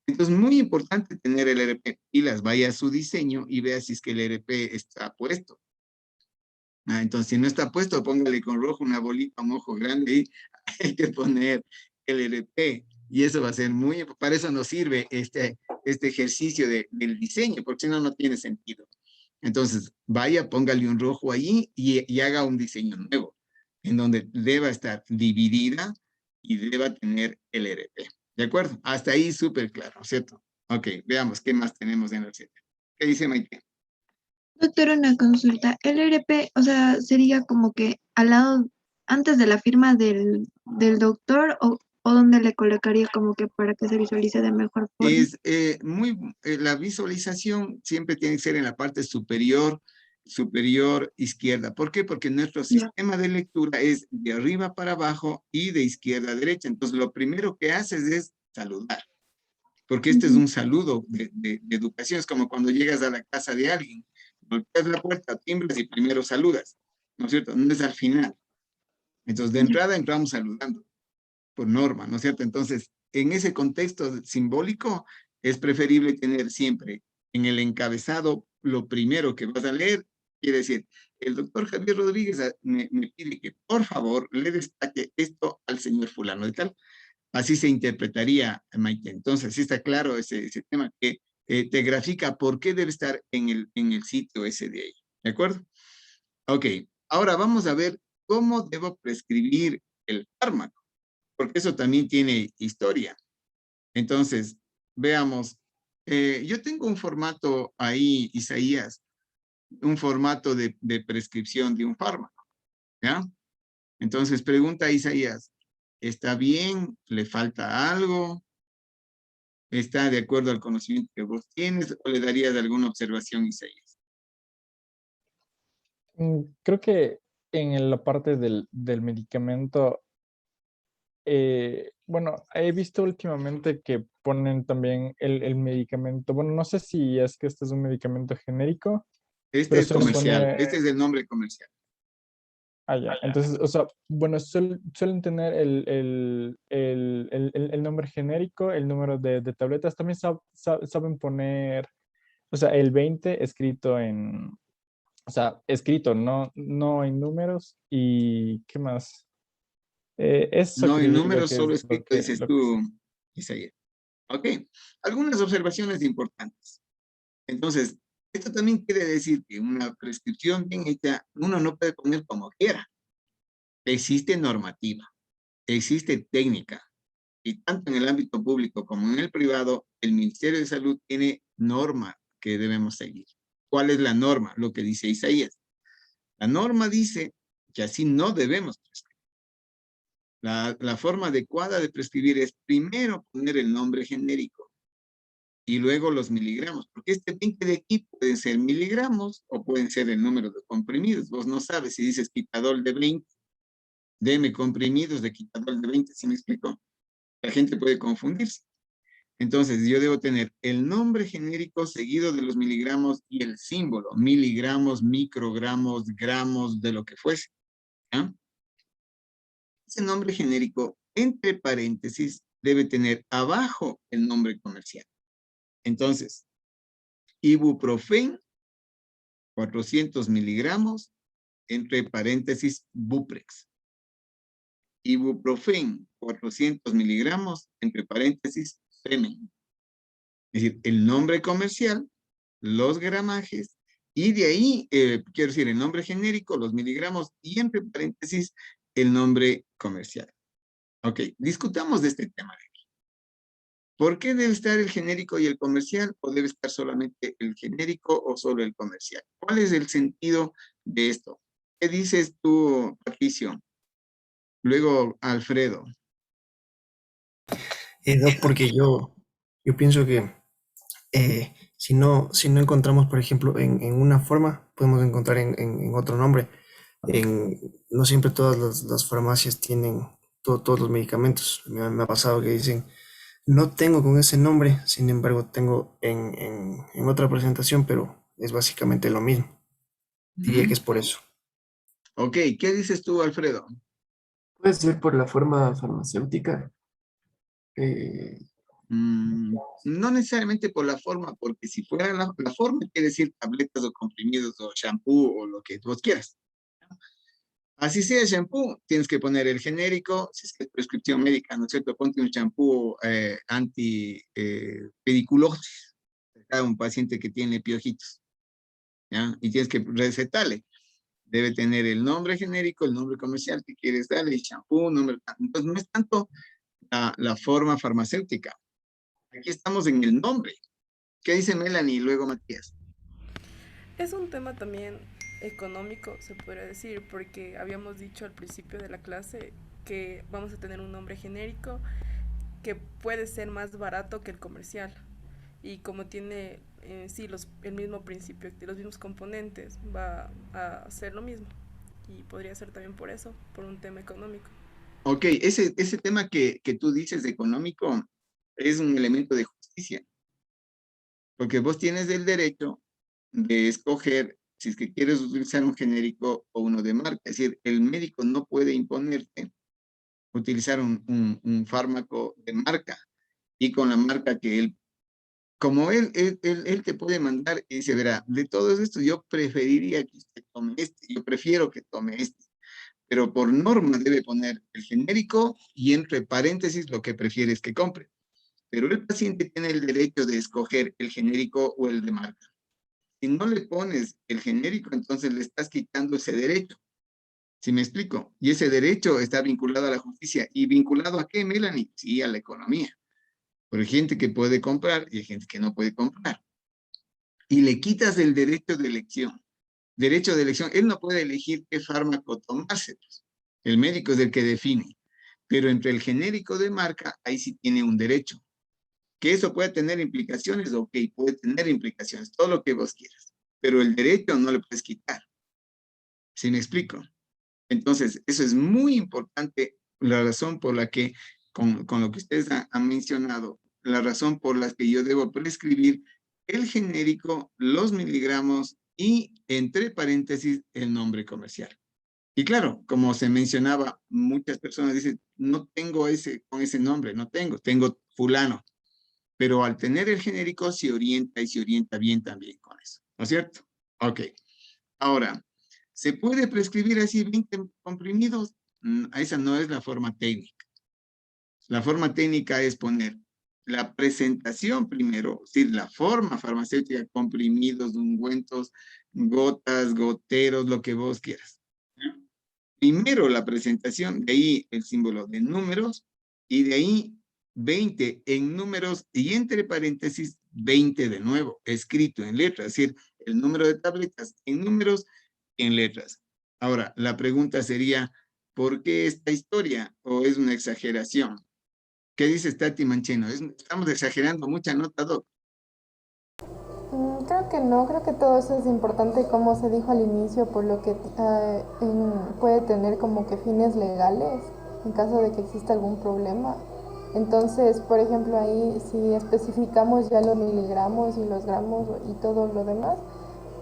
entonces muy importante tener el ERP pilas, vaya a su diseño y vea si es que el ERP está puesto. Entonces, si no está puesto, póngale con rojo una bolita, un ojo grande y hay que poner el ERP. Y eso va a ser para eso nos sirve este ejercicio del diseño, porque si no, no tiene sentido. Entonces, vaya, póngale un rojo ahí y haga un diseño nuevo, en donde deba estar dividida y deba tener el ERP. ¿De acuerdo? Hasta ahí súper claro, ¿cierto? Ok, veamos qué más tenemos en la receta. ¿Qué dice Maite? Doctor, una consulta. El RP, o sea, sería como que al lado, antes de la firma del doctor, o donde le colocaría como que para que se visualice de mejor forma. Es la visualización siempre tiene que ser en la parte superior izquierda. ¿Por qué? Porque nuestro sistema de lectura es de arriba para abajo y de izquierda a derecha. Entonces, lo primero que haces es saludar. Porque este es un saludo de educación. Es como cuando llegas a la casa de alguien. Golpeas la puerta, timbras y primero saludas. ¿No es cierto? No es al final. Entonces, de entrada entramos saludando por norma, ¿no es cierto? Entonces, en ese contexto simbólico, es preferible tener siempre en el encabezado lo primero que vas a leer, quiere decir, el doctor Javier Rodríguez me pide que por favor le destaque esto al señor fulano de tal. Así se interpretaría, Maite. Entonces, sí está claro ese tema que te grafica por qué debe estar en el sitio ese de ahí. ¿De acuerdo? Ok, ahora vamos a ver cómo debo prescribir el fármaco, porque eso también tiene historia. Entonces, veamos. Yo tengo un formato ahí, Isaías, un formato de prescripción de un fármaco, ¿ya? Entonces, pregunta a Isaías, ¿está bien? ¿Le falta algo? ¿Está de acuerdo al conocimiento que vos tienes o le darías alguna observación, Isaías? Creo que en la parte del medicamento, bueno, he visto últimamente que ponen también el medicamento, bueno, no sé si es que este es un medicamento genérico. Este Pero es suelen comercial, poner, este es el nombre comercial. ya. Entonces, o sea, bueno, suelen tener el nombre genérico, el número de tabletas. También saben poner, o sea, el 20 escrito en, o sea, escrito, no en números. ¿Y qué más? Eso No, en creería números que solo es escrito, dices lo que tú, sí. Isaías. Ok, algunas observaciones importantes. Entonces, esto también quiere decir que una prescripción bien hecha, uno no puede poner como quiera. Existe normativa, existe técnica, y tanto en el ámbito público como en el privado, el Ministerio de Salud tiene norma que debemos seguir. ¿Cuál es la norma? Lo que dice Isaías. La norma dice que así no debemos prescribir. La forma adecuada de prescribir es primero poner el nombre genérico y luego los miligramos, porque este 20 de aquí pueden ser miligramos o pueden ser el número de comprimidos. Vos no sabes si dices quitadol de 20, deme comprimidos de quitadol de 20, ¿sí me explico? La gente puede confundirse. Entonces, yo debo tener el nombre genérico seguido de los miligramos y el símbolo, miligramos, microgramos, gramos, de lo que fuese. ¿Ya? Ese nombre genérico, entre paréntesis, debe tener abajo el nombre comercial. Entonces, ibuprofen, 400 miligramos, entre paréntesis, Buprex. Ibuprofen, 400 miligramos, entre paréntesis, Femen. Es decir, el nombre comercial, los gramajes, y de ahí, quiero decir, el nombre genérico, los miligramos, y entre paréntesis, el nombre comercial. Ok, discutamos de este tema. ¿Por qué debe estar el genérico y el comercial? ¿O debe estar solamente el genérico o solo el comercial? ¿Cuál es el sentido de esto? ¿Qué dices tú, Patricio? Luego, Alfredo. Doc, porque yo pienso que si no encontramos, por ejemplo, en una forma, podemos encontrar en otro nombre. No siempre todas las farmacias tienen todos los medicamentos. Me ha pasado que dicen, no tengo con ese nombre, sin embargo, tengo en otra presentación, pero es básicamente lo mismo. Diría que es por eso. Ok, ¿qué dices tú, Alfredo? Puede ser por la forma farmacéutica. No necesariamente por la forma, porque si fuera la forma, quiere decir tabletas o comprimidos o shampoo o lo que vos quieras. Así sea shampoo, tienes que poner el genérico, si es que es prescripción médica, ¿no es cierto? Ponte un shampoo anti-pediculosis, a un paciente que tiene piojitos, ¿ya? Y tienes que recetarle. Debe tener el nombre genérico, el nombre comercial que quieres darle, el shampoo, nombre. Entonces, no es tanto la forma farmacéutica. Aquí estamos en el nombre. ¿Qué dice Melanie y luego Matías? Es un tema también económico, se podría decir, porque habíamos dicho al principio de la clase que vamos a tener un nombre genérico que puede ser más barato que el comercial. Y como tiene sí el mismo principio, los mismos componentes, va a ser lo mismo. Y podría ser también por eso, por un tema económico. Ok, ese tema que tú dices de económico es un elemento de justicia, porque vos tienes el derecho de escoger si es que quieres utilizar un genérico o uno de marca. Es decir, el médico no puede imponerte utilizar un fármaco de marca y con la marca que él, como él te puede mandar y dice, verá, de todos estos yo preferiría que usted tome este, yo prefiero que tome este, pero por norma debe poner el genérico y entre paréntesis lo que prefieres que compre. Pero el paciente tiene el derecho de escoger el genérico o el de marca. Si no le pones el genérico, entonces le estás quitando ese derecho. ¿Sí me explico? Y ese derecho está vinculado a la justicia. ¿Y vinculado a qué, Melanie? Sí, a la economía. Pero hay gente que puede comprar y hay gente que no puede comprar. Y le quitas el derecho de elección. Derecho de elección. Él no puede elegir qué fármaco tomarse. El médico es el que define. Pero entre el genérico de marca, ahí sí tiene un derecho. Que eso puede tener implicaciones, ok, puede tener implicaciones, todo lo que vos quieras. Pero el derecho no le puedes quitar. ¿Sí me explico? Entonces, eso es muy importante, la razón por la que, con lo que ustedes han mencionado, la razón por la que yo debo prescribir el genérico, los miligramos y entre paréntesis el nombre comercial. Y claro, como se mencionaba, muchas personas dicen, no tengo con ese nombre, no tengo fulano. Pero al tener el genérico se orienta y se orienta bien también con eso, ¿no es cierto? Ok. Ahora, ¿se puede prescribir así 20 comprimidos? Esa no es la forma técnica. La forma técnica es poner la presentación primero, es decir, la forma farmacéutica, comprimidos, ungüentos, gotas, goteros, lo que vos quieras. Primero la presentación, de ahí el símbolo de números, y de ahí 20 en números y entre paréntesis 20 de nuevo, escrito en letras, es decir, el número de tabletas en números y en letras. Ahora, la pregunta sería, ¿por qué esta historia? ¿O es una exageración? ¿Qué dice Tati Mancheno? Estamos exagerando mucha nota, Doc. Creo que no, creo que todo eso es importante como se dijo al inicio, por lo que puede tener como que fines legales en caso de que exista algún problema. Entonces, por ejemplo, ahí si especificamos ya los miligramos y los gramos y todo lo demás,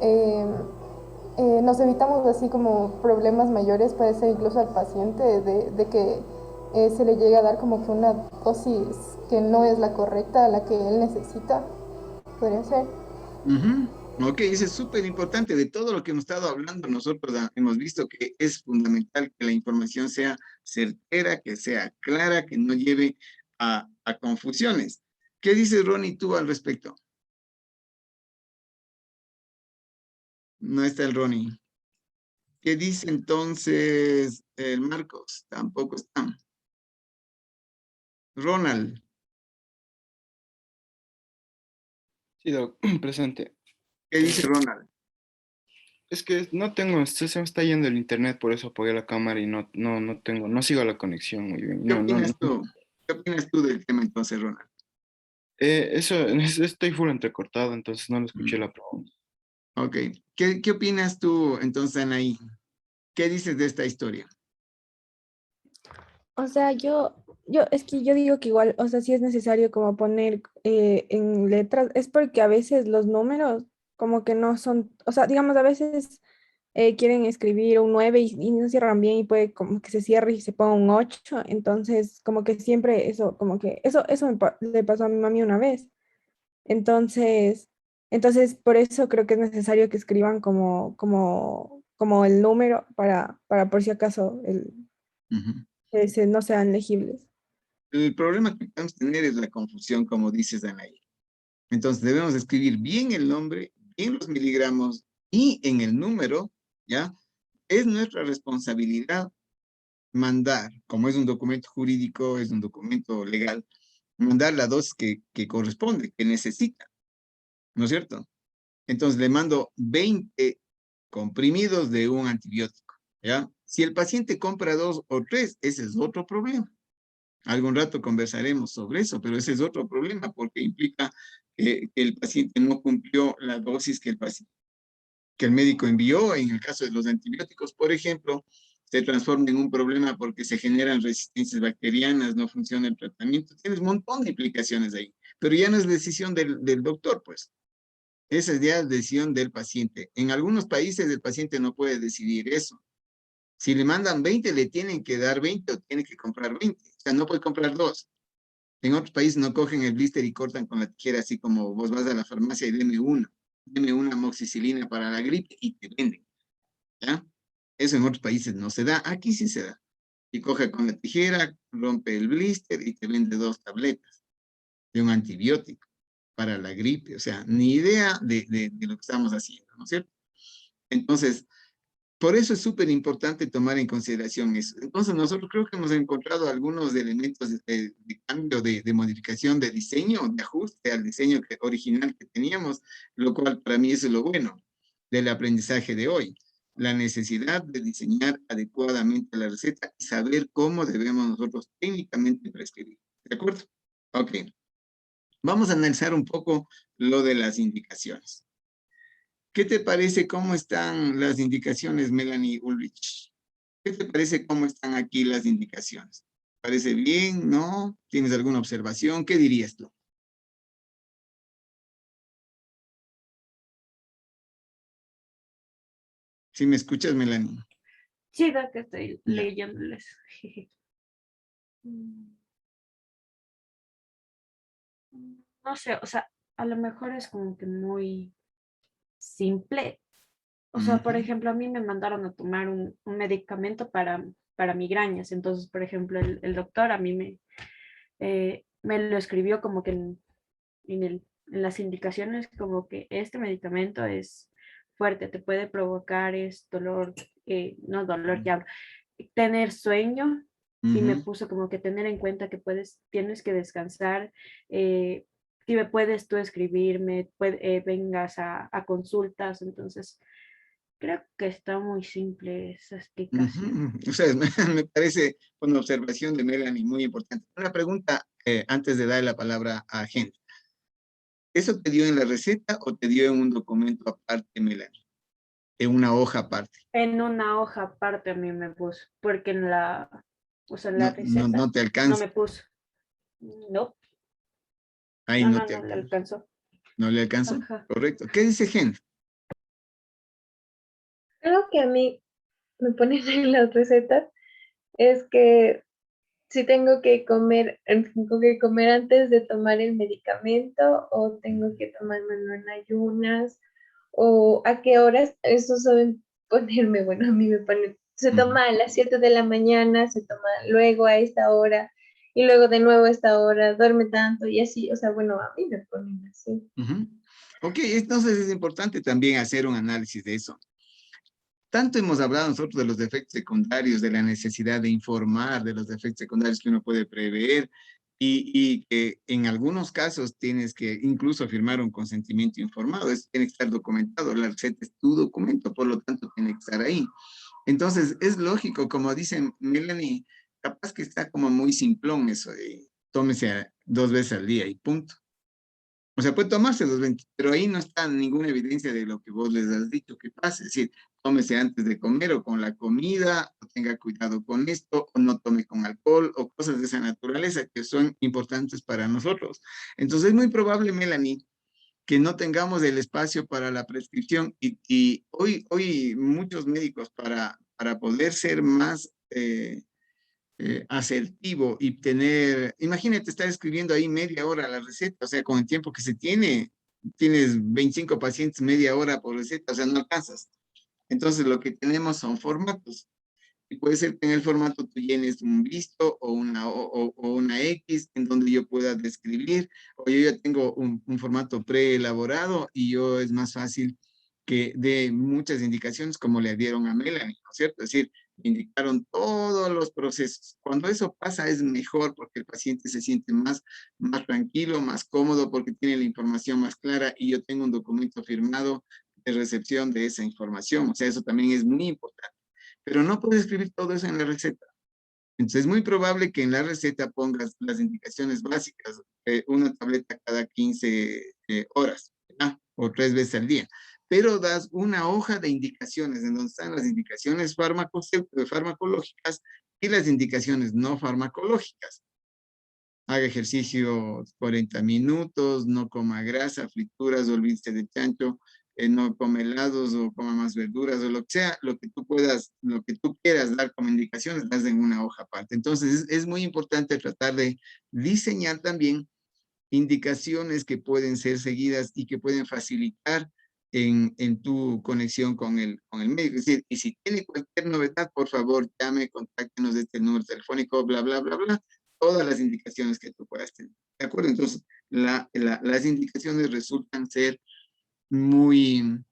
eh, nos evitamos así como problemas mayores, puede ser incluso al paciente, de que se le llegue a dar como que una dosis que no es la correcta, a la que él necesita, podría ser. Ok, eso es súper importante. De todo lo que hemos estado hablando, nosotros hemos visto que es fundamental que la información sea certera, que sea clara, que no lleve a confusiones. ¿Qué dices, Ronnie, tú al respecto? No está el Ronnie. ¿Qué dice entonces el Marcos? Tampoco está. Ronald. Sí, Doc, presente. ¿Qué dice Ronald? Es que no tengo, se me está yendo el internet, por eso apagué la cámara y no sigo la conexión muy bien. ¿Qué opinas tú? ¿Qué opinas tú del tema entonces, Ronald? Estoy full entrecortado, entonces no lo escuché la pregunta. Ok. ¿Qué opinas tú entonces, Anaí? ¿Qué dices de esta historia? O sea, es que yo digo que igual, o sea, sí es necesario como poner en letras, es porque a veces los números como que no son, o sea, digamos, a veces quieren escribir un 9 y no cierran bien y puede como que se cierre y se ponga un 8, entonces como que siempre eso, como que eso le pasó a mi mami una vez. Entonces, entonces por eso creo que es necesario que escriban como el número para por si acaso no sean legibles. El problema que podemos tener es la confusión, como dices, Anaí. Entonces debemos escribir bien el nombre, bien los miligramos y en el número, ¿ya? Es nuestra responsabilidad mandar, como es un documento jurídico, es un documento legal, mandar la dosis que corresponde, que necesita, ¿no es cierto? Entonces le mando 20 comprimidos de un antibiótico, ¿ya? Si el paciente compra 2 o 3, ese es otro problema. Algún rato conversaremos sobre eso, pero ese es otro problema porque implica que el paciente no cumplió la dosis que el médico envió. En el caso de los antibióticos, por ejemplo, se transforma en un problema porque se generan resistencias bacterianas, no funciona el tratamiento. Tienes un montón de implicaciones ahí, pero ya no es decisión del doctor, pues. Esa es ya decisión del paciente. En algunos países el paciente no puede decidir eso. Si le mandan 20, le tienen que dar 20 o tiene que comprar 20. O sea, no puede comprar 2. En otros países no cogen el blister y cortan con la tijera, así como vos vas a la farmacia y deme uno. Deme una amoxicilina para la gripe y te venden. ¿Ya? Eso en otros países no se da. Aquí sí se da. Y coge con la tijera, rompe el blister y te vende 2 tabletas de un antibiótico para la gripe. O sea, ni idea de lo que estamos haciendo, ¿no es cierto? Entonces, por eso es súper importante tomar en consideración eso. Entonces, nosotros creo que hemos encontrado algunos elementos de cambio, de modificación de diseño, de ajuste al diseño original que teníamos, lo cual para mí eso es lo bueno del aprendizaje de hoy. La necesidad de diseñar adecuadamente la receta y saber cómo debemos nosotros técnicamente prescribir. ¿De acuerdo? Ok. Vamos a analizar un poco lo de las indicaciones. ¿Qué te parece cómo están las indicaciones, Melanie Ulrich? ¿Qué te parece cómo están aquí las indicaciones? ¿Parece bien? ¿No? ¿Tienes alguna observación? ¿Qué dirías tú? ¿Sí me escuchas, Melanie? Sí, da que estoy Ya. leyéndoles. Mm, No sé, o sea, a lo mejor es como que muy simple. O sea, por Ujú. ejemplo, a mí me mandaron a tomar un medicamento para migrañas. Entonces, por ejemplo, el doctor a mí me lo escribió como que en las indicaciones, como que este medicamento es fuerte, te puede provocar es dolor, no dolor, ya hablo, tener sueño. Y me Ujú. puso como que tener en cuenta que tienes que descansar, si me puedes tú escribirme, vengas a consultas. Entonces, creo que está muy simple esa explicación. Ujú. O sea, me parece una observación de Melanie muy importante. Una pregunta antes de dar la palabra a gente. ¿Eso te dio en la receta o te dio en un documento aparte, Melanie? En una hoja aparte. En una hoja aparte a mí me puso, porque o sea, en la No, no, receta no te no alcanza. me puso. No, Ahí no, no no, te no le alcanza. alcanzó. No le alcanzó. Ajá. Correcto. ¿Qué dice gente? Algo que a mí me ponen en las recetas es que si tengo que comer antes de tomar el medicamento o tengo que tomármelo en ayunas o a qué horas, eso saben ponerme, bueno, a mí me ponen, se toma a las 7 de la mañana, se toma luego a esta hora y luego de nuevo a esta hora, duerme tanto y así, o sea, bueno, a mí me ponen así. Ujú. Ok, entonces es importante también hacer un análisis de eso. Tanto hemos hablado nosotros de los efectos secundarios, de la necesidad de informar de los efectos secundarios que uno puede prever y que en algunos casos tienes que incluso firmar un consentimiento informado. Eso tiene que estar documentado. La receta es tu documento, por lo tanto tiene que estar ahí. Entonces es lógico, como dice Melanie, capaz que está como muy simplón eso de tómese 2 veces al día y punto. O sea, puede tomarse los 20, pero ahí no está ninguna evidencia de lo que vos les has dicho que pase. Es decir, tómese antes de comer o con la comida, o tenga cuidado con esto, o no tome con alcohol, o cosas de esa naturaleza que son importantes para nosotros. Entonces es muy probable, Melanie, que no tengamos el espacio para la prescripción y hoy muchos médicos para poder ser más asertivo y tener, imagínate estar escribiendo ahí media hora la receta, o sea, con el tiempo que se tiene, tienes 25 pacientes media hora por receta, o sea, no alcanzas. Entonces lo que tenemos son formatos. Y puede ser que en el formato tú llenes un listo o una X en donde yo pueda describir, o yo ya tengo un formato preelaborado y yo es más fácil que dé muchas indicaciones como le dieron a Melanie, ¿no es cierto? Es decir, indicaron todos los procesos. Cuando eso pasa es mejor porque el paciente se siente más tranquilo, más cómodo porque tiene la información más clara y yo tengo un documento firmado de recepción de esa información. O sea, eso también es muy importante. Pero no puedes escribir todo eso en la receta. Entonces es muy probable que en la receta pongas las indicaciones básicas, una tableta cada 15 horas, ¿verdad? O 3 veces al día. Pero das una hoja de indicaciones en donde están las indicaciones farmacológicas y las indicaciones no farmacológicas. Haga ejercicio 40 minutos, no coma grasa, frituras, olvídese de chancho, no come helados o coma más verduras o lo que sea, lo que tú puedas, lo que tú quieras dar como indicaciones, das en una hoja aparte. Entonces es muy importante tratar de diseñar también indicaciones que pueden ser seguidas y que pueden facilitar en tu conexión con el médico. Es decir, y si tiene cualquier novedad, por favor, llame, contáctenos de este número telefónico, bla, bla, bla, bla, todas las indicaciones que tú puedas tener. ¿De acuerdo? Entonces, las indicaciones resultan ser muy,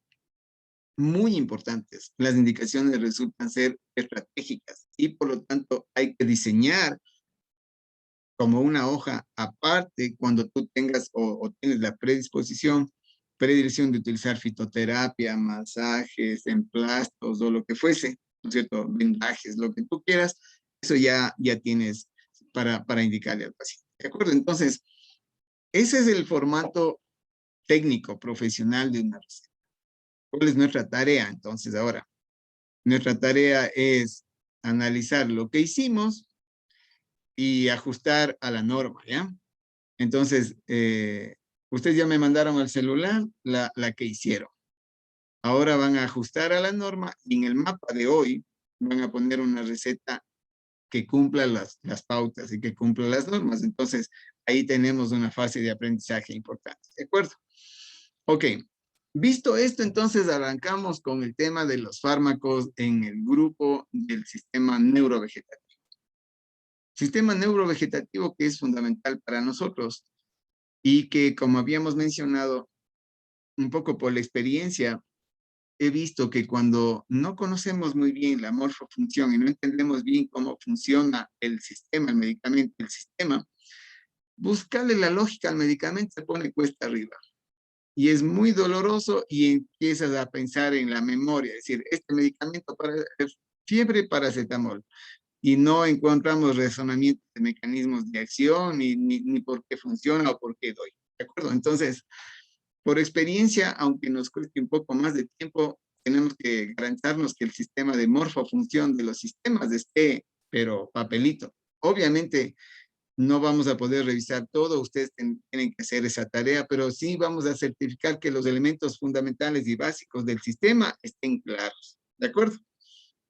muy importantes. Las indicaciones resultan ser estratégicas y por lo tanto hay que diseñar como una hoja aparte cuando tú tengas o tienes la predilección de utilizar fitoterapia, masajes, emplastos o lo que fuese, ¿no es cierto? Vendajes, lo que tú quieras, eso ya tienes para indicarle al paciente. ¿De acuerdo? Entonces, ese es el formato técnico, profesional de una receta. ¿Cuál es nuestra tarea entonces ahora? Nuestra tarea es analizar lo que hicimos y ajustar a la norma, ¿ya? Entonces, ustedes ya me mandaron al celular la que hicieron. Ahora van a ajustar a la norma y en el mapa de hoy van a poner una receta que cumpla las pautas y que cumpla las normas. Entonces, ahí tenemos una fase de aprendizaje importante. ¿De acuerdo? Ok. Visto esto, entonces arrancamos con el tema de los fármacos en el grupo del sistema neurovegetativo. Sistema neurovegetativo que es fundamental para nosotros y que, como habíamos mencionado, un poco por la experiencia, he visto que cuando no conocemos muy bien la morfofunción y no entendemos bien cómo funciona el sistema, el medicamento, el sistema, buscarle la lógica al medicamento se pone cuesta arriba. Y es muy doloroso y empiezas a pensar en la memoria, es decir, este medicamento para fiebre, paracetamol. Y no encontramos razonamiento de mecanismos de acción, ni por qué funciona o por qué doy. ¿De acuerdo? Entonces, por experiencia, aunque nos cueste un poco más de tiempo, tenemos que garantizarnos que el sistema de morfofunción de los sistemas esté, pero papelito. Obviamente, no vamos a poder revisar todo, ustedes tienen que hacer esa tarea, pero sí vamos a certificar que los elementos fundamentales y básicos del sistema estén claros. ¿De acuerdo?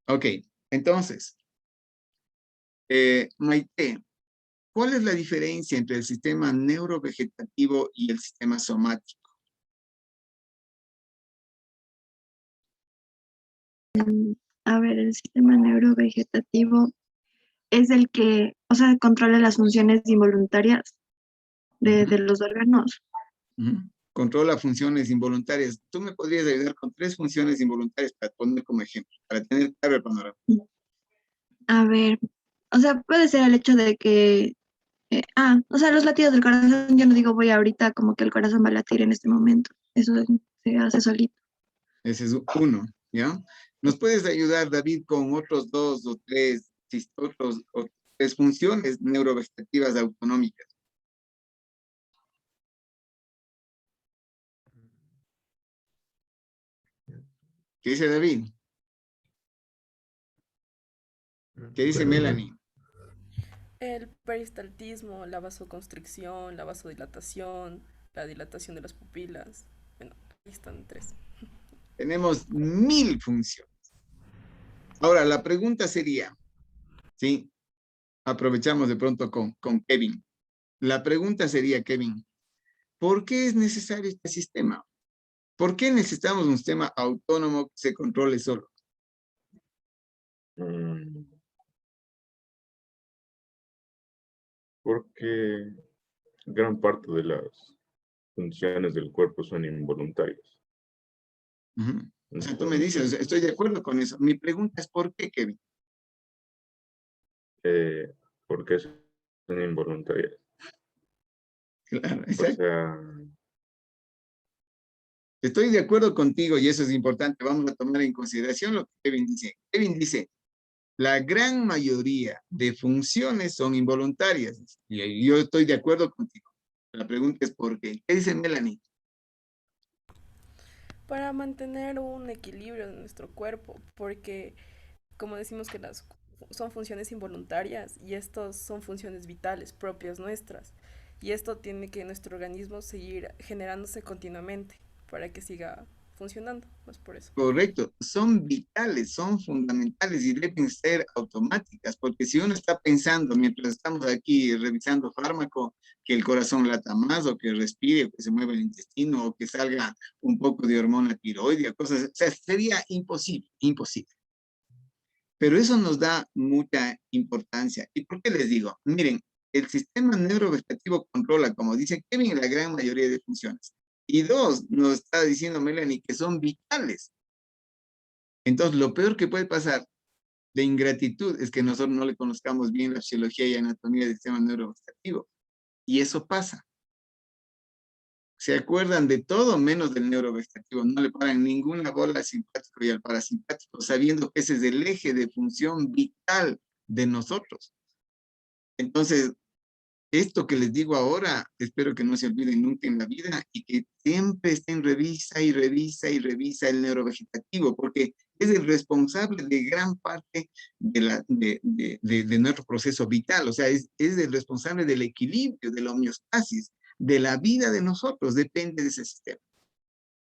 Ok, entonces, Maite, ¿cuál es la diferencia entre el sistema neurovegetativo y el sistema somático? A ver, el sistema neurovegetativo es el que, o sea, controla las funciones involuntarias de los órganos. Controla funciones involuntarias. ¿Tú me podrías ayudar con 3 funciones involuntarias para poner como ejemplo, para tener claro el panorama? A ver, o sea, puede ser el hecho de que, o sea, los latidos del corazón, yo no digo voy ahorita como que el corazón va a latir en este momento. Eso se hace solito. Ese es uno, ¿ya? ¿Nos puedes ayudar, David, con otros 2 o 3, o 3 funciones neurovegetativas autonómicas? ¿Qué dice David? ¿Qué dice Melanie? El peristaltismo, la vasoconstricción, la vasodilatación, la dilatación de las pupilas. Bueno, ahí están 3. Tenemos 1000 funciones. Ahora, la pregunta sería, ¿sí? Aprovechamos de pronto con Kevin. La pregunta sería, Kevin, ¿por qué es necesario este sistema? ¿Por qué necesitamos un sistema autónomo que se controle solo? Porque gran parte de las funciones del cuerpo son involuntarias. O sea, tú me dices, estoy de acuerdo con eso. Mi pregunta es, ¿por qué, Kevin? Porque son involuntarias. Claro, O exacto. sea, Estoy de acuerdo contigo y eso es importante. Vamos a tomar en consideración lo que Kevin dice. Kevin dice, la gran mayoría de funciones son involuntarias. Y yo estoy de acuerdo contigo. La pregunta es ¿por qué? ¿Qué dice Melanie? Para mantener un equilibrio en nuestro cuerpo, porque como decimos que son funciones involuntarias y estos son funciones vitales propias nuestras. Y esto tiene que nuestro organismo seguir generándose continuamente para que siga funcionando, pues por eso. Correcto, son vitales, son fundamentales y deben ser automáticas, porque si uno está pensando mientras estamos aquí revisando fármaco, que el corazón lata más, o que respire, o que se mueva el intestino, o que salga un poco de hormona tiroidea, cosas, o sea, sería imposible, imposible. Pero eso nos da mucha importancia. ¿Y por qué les digo? Miren, el sistema neurovegetativo controla, como dice Kevin, la gran mayoría de funciones. Y 2, nos está diciendo Melanie que son vitales. Entonces, lo peor que puede pasar de ingratitud es que nosotros no le conozcamos bien la fisiología y anatomía del sistema neurovegetativo. Y eso pasa. Se acuerdan de todo menos del neurovegetativo. No le paran ninguna bola al simpático y al parasimpático, sabiendo que ese es el eje de función vital de nosotros. Entonces, esto que les digo ahora, espero que no se olviden nunca en la vida y que siempre estén revisa y revisa y revisa el neurovegetativo, porque es el responsable de gran parte de nuestro proceso vital. O sea, es el responsable del equilibrio, de la homeostasis, de la vida de nosotros, depende de ese sistema.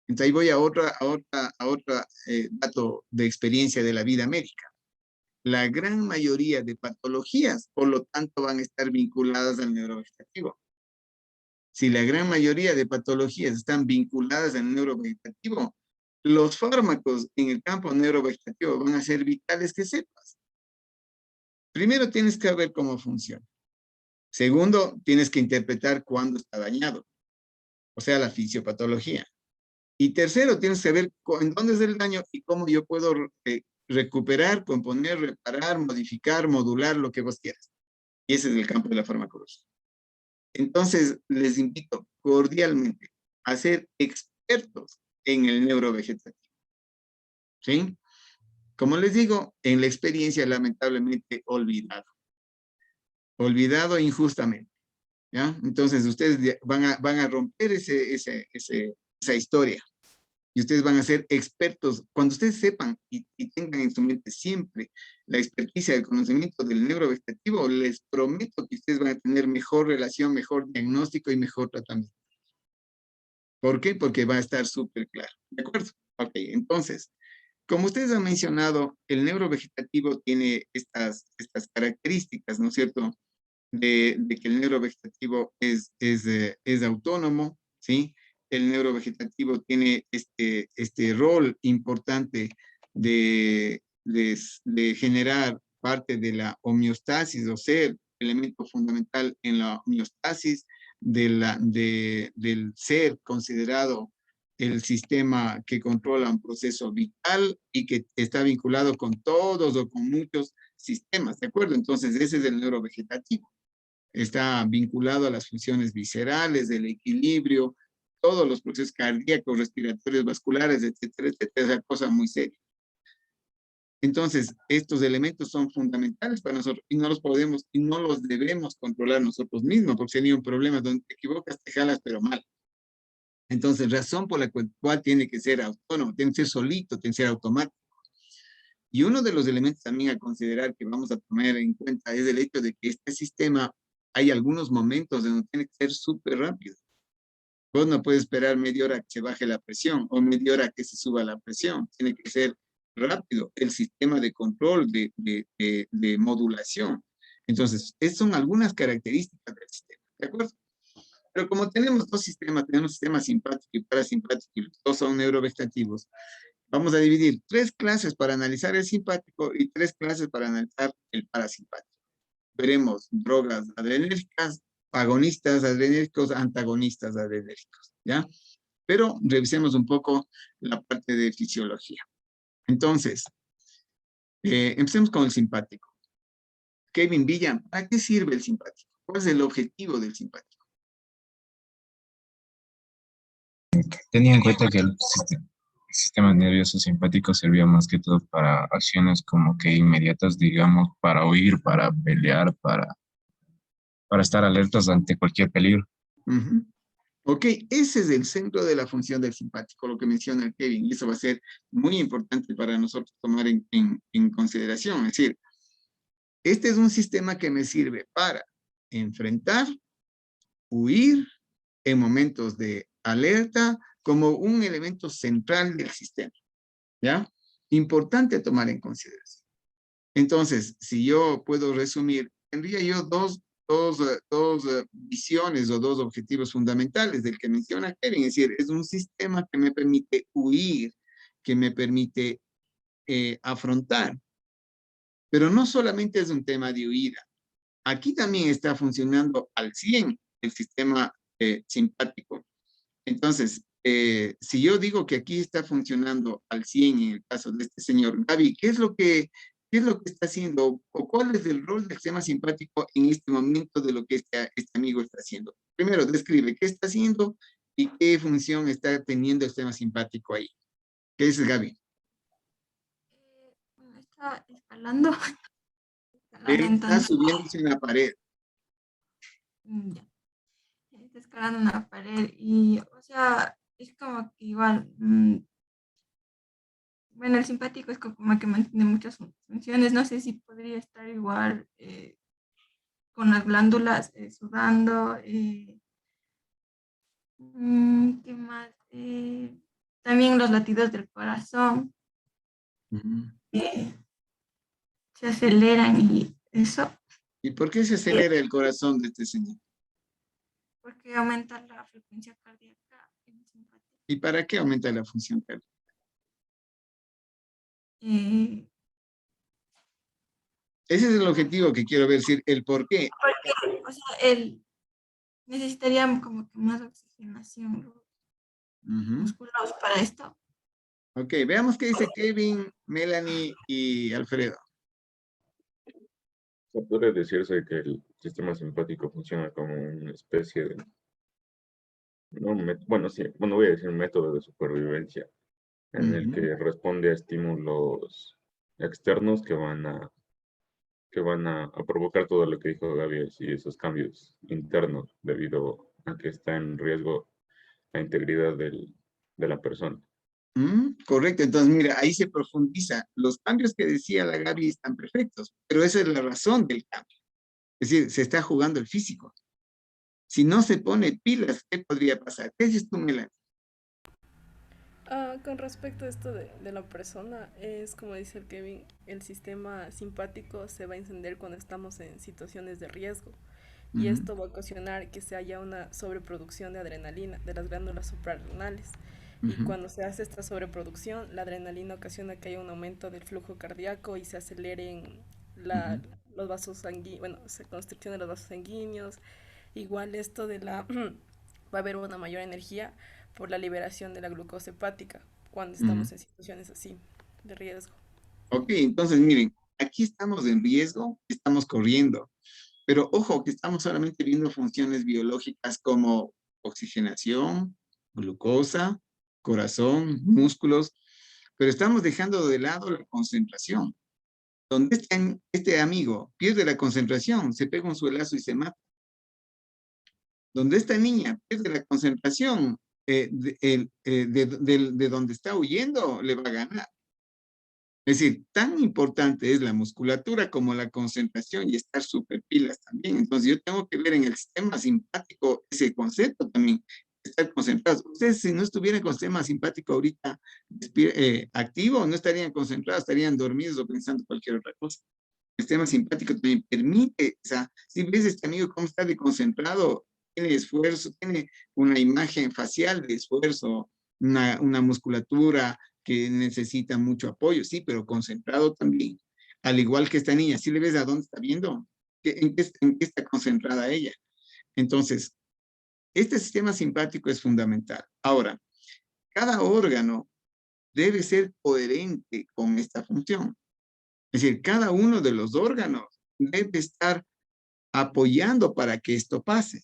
Entonces ahí voy a otra dato de experiencia de la vida médica. La gran mayoría de patologías, por lo tanto, van a estar vinculadas al neurovegetativo. Si la gran mayoría de patologías están vinculadas al neurovegetativo, los fármacos en el campo neurovegetativo van a ser vitales que sepas. Primero tienes que ver cómo funciona. Segundo, tienes que interpretar cuándo está dañado, o sea, la fisiopatología. Y tercero, tienes que ver en dónde es el daño y cómo yo puedo recuperar, componer, reparar, modificar, modular, lo que vos quieras. Y ese es el campo de la farmacología. Entonces, les invito cordialmente a ser expertos en el neurovegetativo. ¿Sí? Como les digo, en la experiencia lamentablemente olvidado. Olvidado injustamente. ¿Ya? Entonces, ustedes van a romper esa historia. Y ustedes van a ser expertos. Cuando ustedes sepan y tengan en su mente siempre la experticia del conocimiento del neurovegetativo, les prometo que ustedes van a tener mejor relación, mejor diagnóstico y mejor tratamiento. ¿Por qué? Porque va a estar súper claro. ¿De acuerdo? Ok, entonces, como ustedes han mencionado, el neurovegetativo tiene estas características, ¿no es cierto? De que el neurovegetativo es autónomo, ¿sí? El neurovegetativo tiene este rol importante de generar parte de la homeostasis, o ser elemento fundamental en la homeostasis del ser considerado el sistema que controla un proceso vital y que está vinculado con todos o con muchos sistemas, ¿de acuerdo? Entonces, ese es el neurovegetativo. Está vinculado a las funciones viscerales, del equilibrio, todos los procesos cardíacos, respiratorios, vasculares, etcétera, etcétera, esa cosa muy seria. Entonces, estos elementos son fundamentales para nosotros y no los podemos y no los debemos controlar nosotros mismos, porque sería un problema donde te equivocas, te jalas, pero mal. Entonces, razón por la cual tiene que ser autónomo, tiene que ser solito, tiene que ser automático. Y uno de los elementos también a considerar que vamos a tomar en cuenta es el hecho de que este sistema, hay algunos momentos donde tiene que ser súper rápido. Vos no puedes esperar media hora que se baje la presión o media hora que se suba la presión. Tiene que ser rápido el sistema de control, de modulación. Entonces, estas son algunas características del sistema, ¿de acuerdo? Pero como tenemos dos sistemas, tenemos sistema simpático y parasimpático, y los dos son neurovegetativos, vamos a dividir 3 clases para analizar el simpático y 3 clases para analizar el parasimpático. Veremos drogas adrenérgicas, agonistas adrenérgicos, antagonistas adrenérgicos, ¿ya? Pero revisemos un poco la parte de fisiología. Entonces, empecemos con el simpático. Kevin Villa, ¿para qué sirve el simpático? ¿Cuál es el objetivo del simpático? Tenía en cuenta que el sistema nervioso simpático servía más que todo para acciones como que inmediatas, digamos, para huir, para pelear, para estar alertas ante cualquier peligro. Uh-huh. Ok, ese es el centro de la función del simpático, lo que menciona el Kevin, y eso va a ser muy importante para nosotros tomar en consideración. Es decir, este es un sistema que me sirve para enfrentar, huir en momentos de alerta, como un elemento central del sistema, ¿ya? Importante tomar en consideración. Entonces, si yo puedo resumir, tendría yo dos visiones o dos objetivos fundamentales del que menciona Kevin. Es decir, es un sistema que me permite huir, que me permite afrontar. Pero no solamente es un tema de huida. Aquí también está funcionando al 100 el sistema simpático. Entonces, si yo digo que aquí está funcionando al 100 en el caso de este señor Gaby, ¿qué es lo que está haciendo? ¿O cuál es el rol del sistema simpático en este momento de lo que este amigo está haciendo? Primero, describe qué está haciendo y qué función está teniendo el sistema simpático ahí. ¿Qué dices, Gaby? Está escalando. Está subiéndose una pared. Ya. Está escalando una pared y, o sea, es como que igual, bueno, el simpático es como que mantiene muchas funciones. No sé si podría estar igual con las glándulas sudando. ¿Qué más? También los latidos del corazón Ujú. se aceleran y eso, ¿Y por qué se acelera el corazón de este señor? porque aumenta la frecuencia cardíaca. ¿Y para qué aumenta la función cardíaca? Eh, Ese es el objetivo que quiero ver, decir, el por qué. porque, o sea, él necesitaría como que más oxigenación los Ujú. músculos para esto. Ok, veamos qué dice Kevin, Melanie y Alfredo. Se puede decirse que el sistema simpático funciona como una especie de, no, bueno, sí, bueno, voy a decir un método de supervivencia en el Ujú. que responde a estímulos externos que van a provocar todo lo que dijo Gaby, y esos cambios internos debido a que está en riesgo la integridad de la persona. Correcto, entonces mira, ahí se profundiza. Los cambios que decía la Gaby están perfectos, pero esa es la razón del cambio. Es decir, se está jugando el físico. Si no se pone pilas, ¿qué podría pasar? ¿Qué dices tú, Melanie? Con respecto a esto de la persona, es como dice el Kevin, el sistema simpático se va a encender cuando estamos en situaciones de riesgo y Ujú. esto va a ocasionar que se haya una sobreproducción de adrenalina de las glándulas suprarrenales. Y Ujú. cuando se hace esta sobreproducción, la adrenalina ocasiona que haya un aumento del flujo cardíaco y se aceleren Ujú. los vasos sanguíneos, bueno, se constricción de los vasos sanguíneos. Igual esto de la va a haber una mayor energía por la liberación de la glucosa hepática cuando Ujú. estamos en situaciones así de riesgo. Ok, entonces miren, aquí estamos en riesgo, estamos corriendo, pero ojo que estamos solamente viendo funciones biológicas como oxigenación, glucosa, corazón, músculos, pero estamos dejando de lado la concentración. Donde este amigo pierde la concentración, se pega un suelazo y se mata. Donde esta niña pierde la concentración, de donde está huyendo, le va a ganar. Es decir, tan importante es la musculatura como la concentración y estar súper pilas también. Entonces yo tengo que ver en el sistema simpático ese concepto también, estar concentrados. Ustedes si no estuvieran con el sistema simpático ahorita activo, no estarían concentrados, estarían dormidos o pensando cualquier otra cosa. El sistema simpático también permite, o sea, si ves este amigo cómo está de concentrado, tiene esfuerzo, tiene una imagen facial de esfuerzo, una musculatura que necesita mucho apoyo, sí, pero concentrado también. Al igual que esta niña, ¿sí le ves a dónde está viendo? ¿En qué está concentrada ella? Entonces, este sistema simpático es fundamental. Ahora, cada órgano debe ser coherente con esta función. Es decir, cada uno de los órganos debe estar apoyando para que esto pase.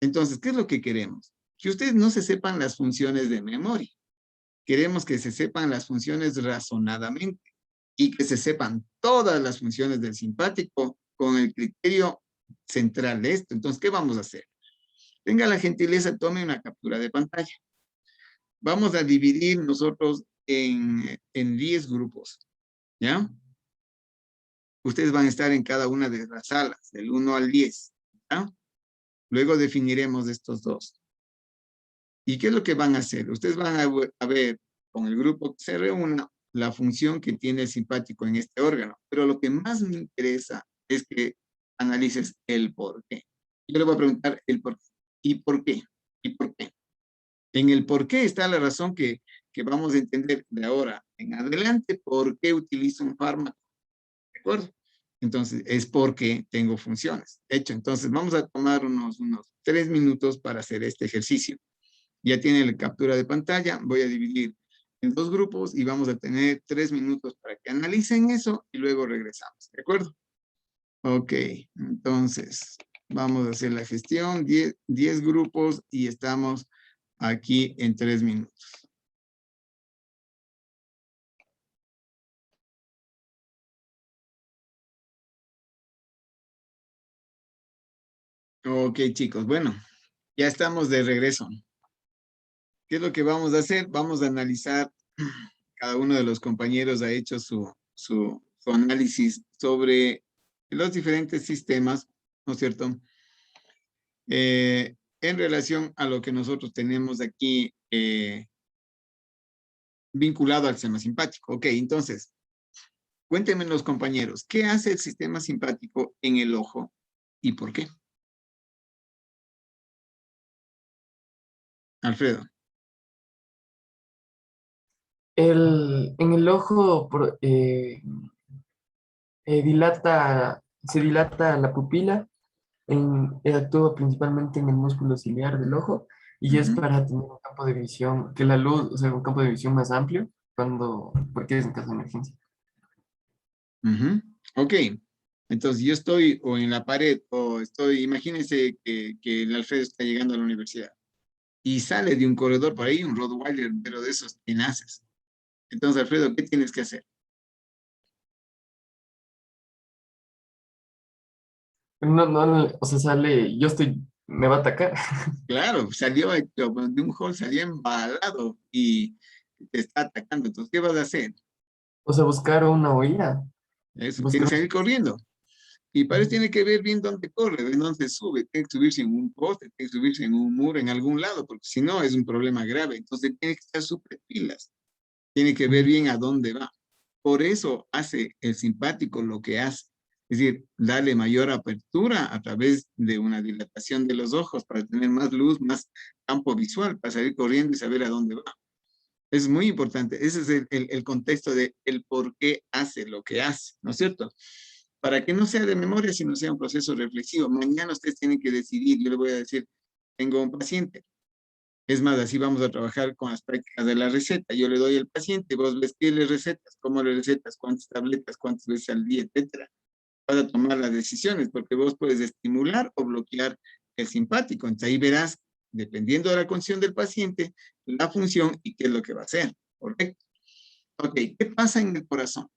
Entonces, ¿qué es lo que queremos? Que ustedes no se sepan las funciones de memoria. Queremos que se sepan las funciones razonadamente y que se sepan todas las funciones del simpático con el criterio central de esto. Entonces, ¿qué vamos a hacer? Tenga la gentileza, tome una captura de pantalla. Vamos a dividir nosotros en 10 grupos, ¿ya? Ustedes van a estar en cada una de las salas, del 1 al 10, ¿ya? Luego definiremos estos dos. ¿Y qué es lo que van a hacer? Ustedes van a ver con el grupo que se reúna la función que tiene el simpático en este órgano. Pero lo que más me interesa es que analices el por qué. Yo le voy a preguntar el por qué. ¿Y por qué? ¿Y por qué? En el por qué está la razón que vamos a entender de ahora en adelante por qué utilizo un fármaco. ¿De acuerdo? Entonces, es porque tengo funciones. Hecho, entonces vamos a tomar unos 3 minutos para hacer este ejercicio. Ya tiene la captura de pantalla, voy a dividir en 2 grupos y vamos a tener 3 minutos para que analicen eso y luego regresamos, ¿de acuerdo? Ok, entonces vamos a hacer la gestión, 10 grupos y estamos aquí en 3 minutos. Ok, chicos, bueno, ya estamos de regreso. ¿Qué es lo que vamos a hacer? Vamos a analizar, cada uno de los compañeros ha hecho su análisis sobre los diferentes sistemas, ¿no es cierto? En relación a lo que nosotros tenemos aquí vinculado al sistema simpático. Ok, entonces, cuéntenme los compañeros, ¿qué hace el sistema simpático en el ojo y por qué? Alfredo. En el ojo se dilata la pupila, actúa principalmente en el músculo ciliar del ojo y es para tener un campo de visión, que la luz, o sea, un campo de visión más amplio porque es en caso de emergencia. Ok, entonces yo estoy o en la pared o estoy, imagínense que el Alfredo está llegando a la universidad y sale de un corredor por ahí, un Rottweiler, pero de esos tenaces. Entonces, Alfredo, ¿qué tienes que hacer? O sea, me va a atacar. Claro, salió de un hall, salió embalado y te está atacando. Entonces, ¿qué vas a hacer? O sea, buscar una huida. Eso, tienes que salir corriendo. Y para eso tiene que ver bien dónde corre, de dónde sube. Tiene que subirse en un poste, tiene que subirse en un muro, en algún lado, porque si no es un problema grave. Entonces tiene que estar súper pilas. Tiene que ver bien a dónde va. Por eso hace el simpático lo que hace. Es decir, darle mayor apertura a través de una dilatación de los ojos para tener más luz, más campo visual, para salir corriendo y saber a dónde va. Es muy importante. Ese es el contexto de el por qué hace lo que hace, ¿no es cierto? Para que no sea de memoria, sino sea un proceso reflexivo. Mañana ustedes tienen que decidir. Yo les voy a decir, tengo un paciente. Es más, así vamos a trabajar con las prácticas de la receta. Yo le doy al paciente, vos ves qué le recetas, cómo le recetas, cuántas tabletas, cuántas veces al día, etcétera. Vas a tomar las decisiones porque vos puedes estimular o bloquear el simpático. Entonces ahí verás, dependiendo de la condición del paciente, la función y qué es lo que va a hacer. ¿Correcto? Ok, ¿qué pasa en el corazón?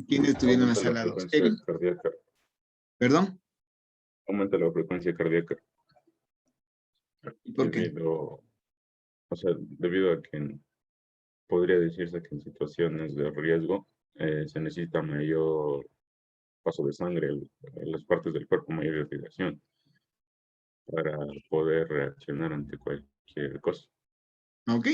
¿Quiénes estuvieron en la Aumenta la sala 2? frecuencia cardíaca. ¿Perdón? Aumenta la frecuencia cardíaca. ¿Y por qué? Debido a que podría decirse que en situaciones de riesgo se necesita mayor paso de sangre en las partes del cuerpo, mayor irrigación para poder reaccionar ante cualquier cosa. Ok.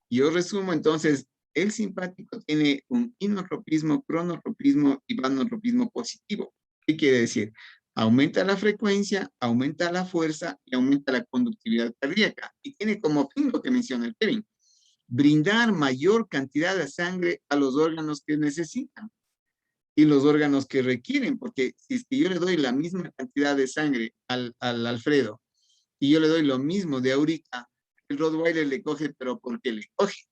Yo resumo entonces, el simpático tiene un inotropismo, cronotropismo y vanotropismo positivo. ¿Qué quiere decir? Aumenta la frecuencia, aumenta la fuerza y aumenta la conductividad cardíaca. Y tiene como fin lo que menciona el Kevin, brindar mayor cantidad de sangre a los órganos que necesitan y los órganos que requieren, porque si es que yo le doy la misma cantidad de sangre al Alfredo y yo le doy lo mismo de ahorita, el Rottweiler le coge, pero ¿por qué le coge?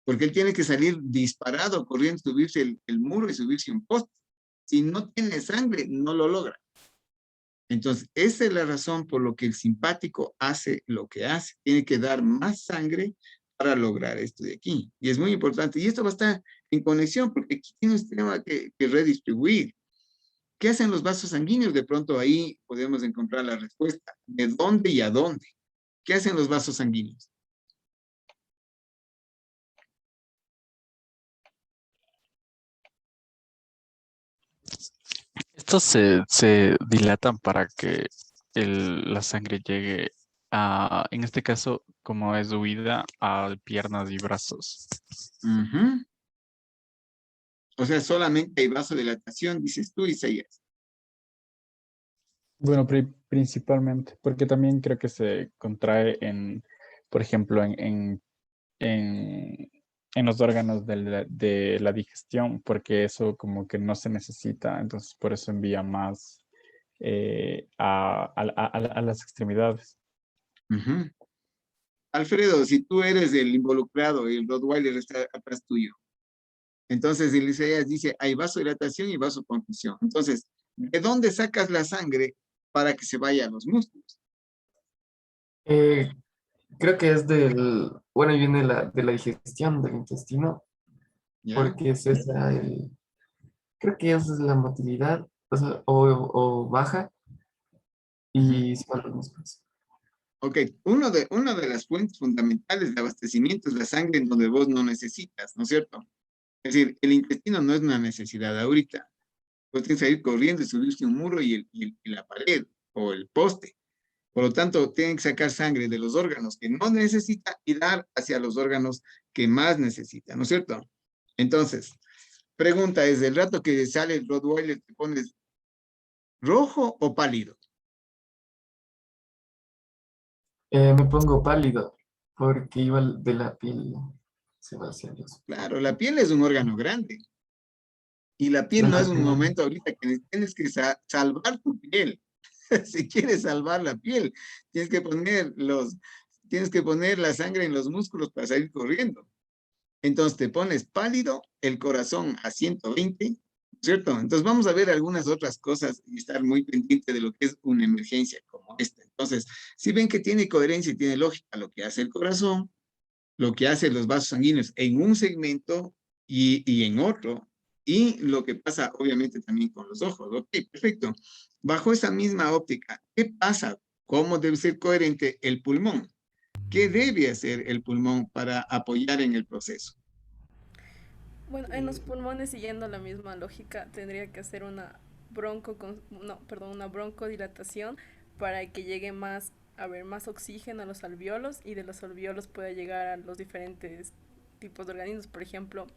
Porque él tiene que salir disparado, corriendo, subirse el muro y subirse un poste. Si no tiene sangre, no lo logra. Entonces, esa es la razón por lo que el simpático hace lo que hace. Tiene que dar más sangre para lograr esto de aquí. Y es muy importante. Y esto va a estar en conexión porque aquí tiene un sistema que redistribuir. ¿Qué hacen los vasos sanguíneos? De pronto ahí podemos encontrar la respuesta. ¿De dónde y a dónde? ¿Qué hacen los vasos sanguíneos? Estos se dilatan para que la sangre llegue a, en este caso, como es huida, a piernas y brazos. O sea, solamente hay vasodilatación, dices tú, Isaías. Bueno, principalmente, porque también creo que se contrae por ejemplo, en los órganos de la digestión, porque eso como que no se necesita, entonces por eso envía más a las extremidades. Alfredo, si tú eres el involucrado y el Rottweiler está atrás tuyo, entonces el Isaías dice, hay vasodilatación y vasoconstricción. Entonces, ¿de dónde sacas la sangre para que se vaya a los músculos? Creo que es bueno, viene de la digestión del intestino, porque es creo que esa es la motilidad, o sea, o baja y se van los músculos. Ok, una de las fuentes fundamentales de abastecimiento es la sangre en donde vos no necesitas, ¿no es cierto? Es decir, el intestino no es una necesidad ahorita. Vos tienes que ir corriendo y subirse un muro y la pared o el poste. Por lo tanto, tienen que sacar sangre de los órganos que no necesita y dar hacia los órganos que más necesita, ¿no es cierto? Entonces, pregunta es, ¿el rato que sale el Rottweiler te pones rojo o pálido? Me pongo pálido porque igual de la piel se va hacia eso. Claro, la piel es un órgano grande. Y la piel no es un momento ahorita que tienes que salvar tu piel. Si quieres salvar la piel, tienes que poner la sangre en los músculos para salir corriendo. Entonces te pones pálido, el corazón a 120, ¿cierto? Entonces vamos a ver algunas otras cosas y estar muy pendiente de lo que es una emergencia como esta. Entonces, si ven que tiene coherencia y tiene lógica lo que hace el corazón, lo que hacen los vasos sanguíneos en un segmento y en otro, y lo que pasa obviamente también con los ojos. Ok, perfecto. Bajo esa misma óptica, ¿qué pasa? ¿Cómo debe ser coherente el pulmón? ¿Qué debe hacer el pulmón para apoyar en el proceso? Bueno, en los pulmones, siguiendo la misma lógica, tendría que hacer una broncodilatación para que llegue más, más oxígeno a los alveolos y de los alveolos pueda llegar a los diferentes tipos de organismos. Por ejemplo,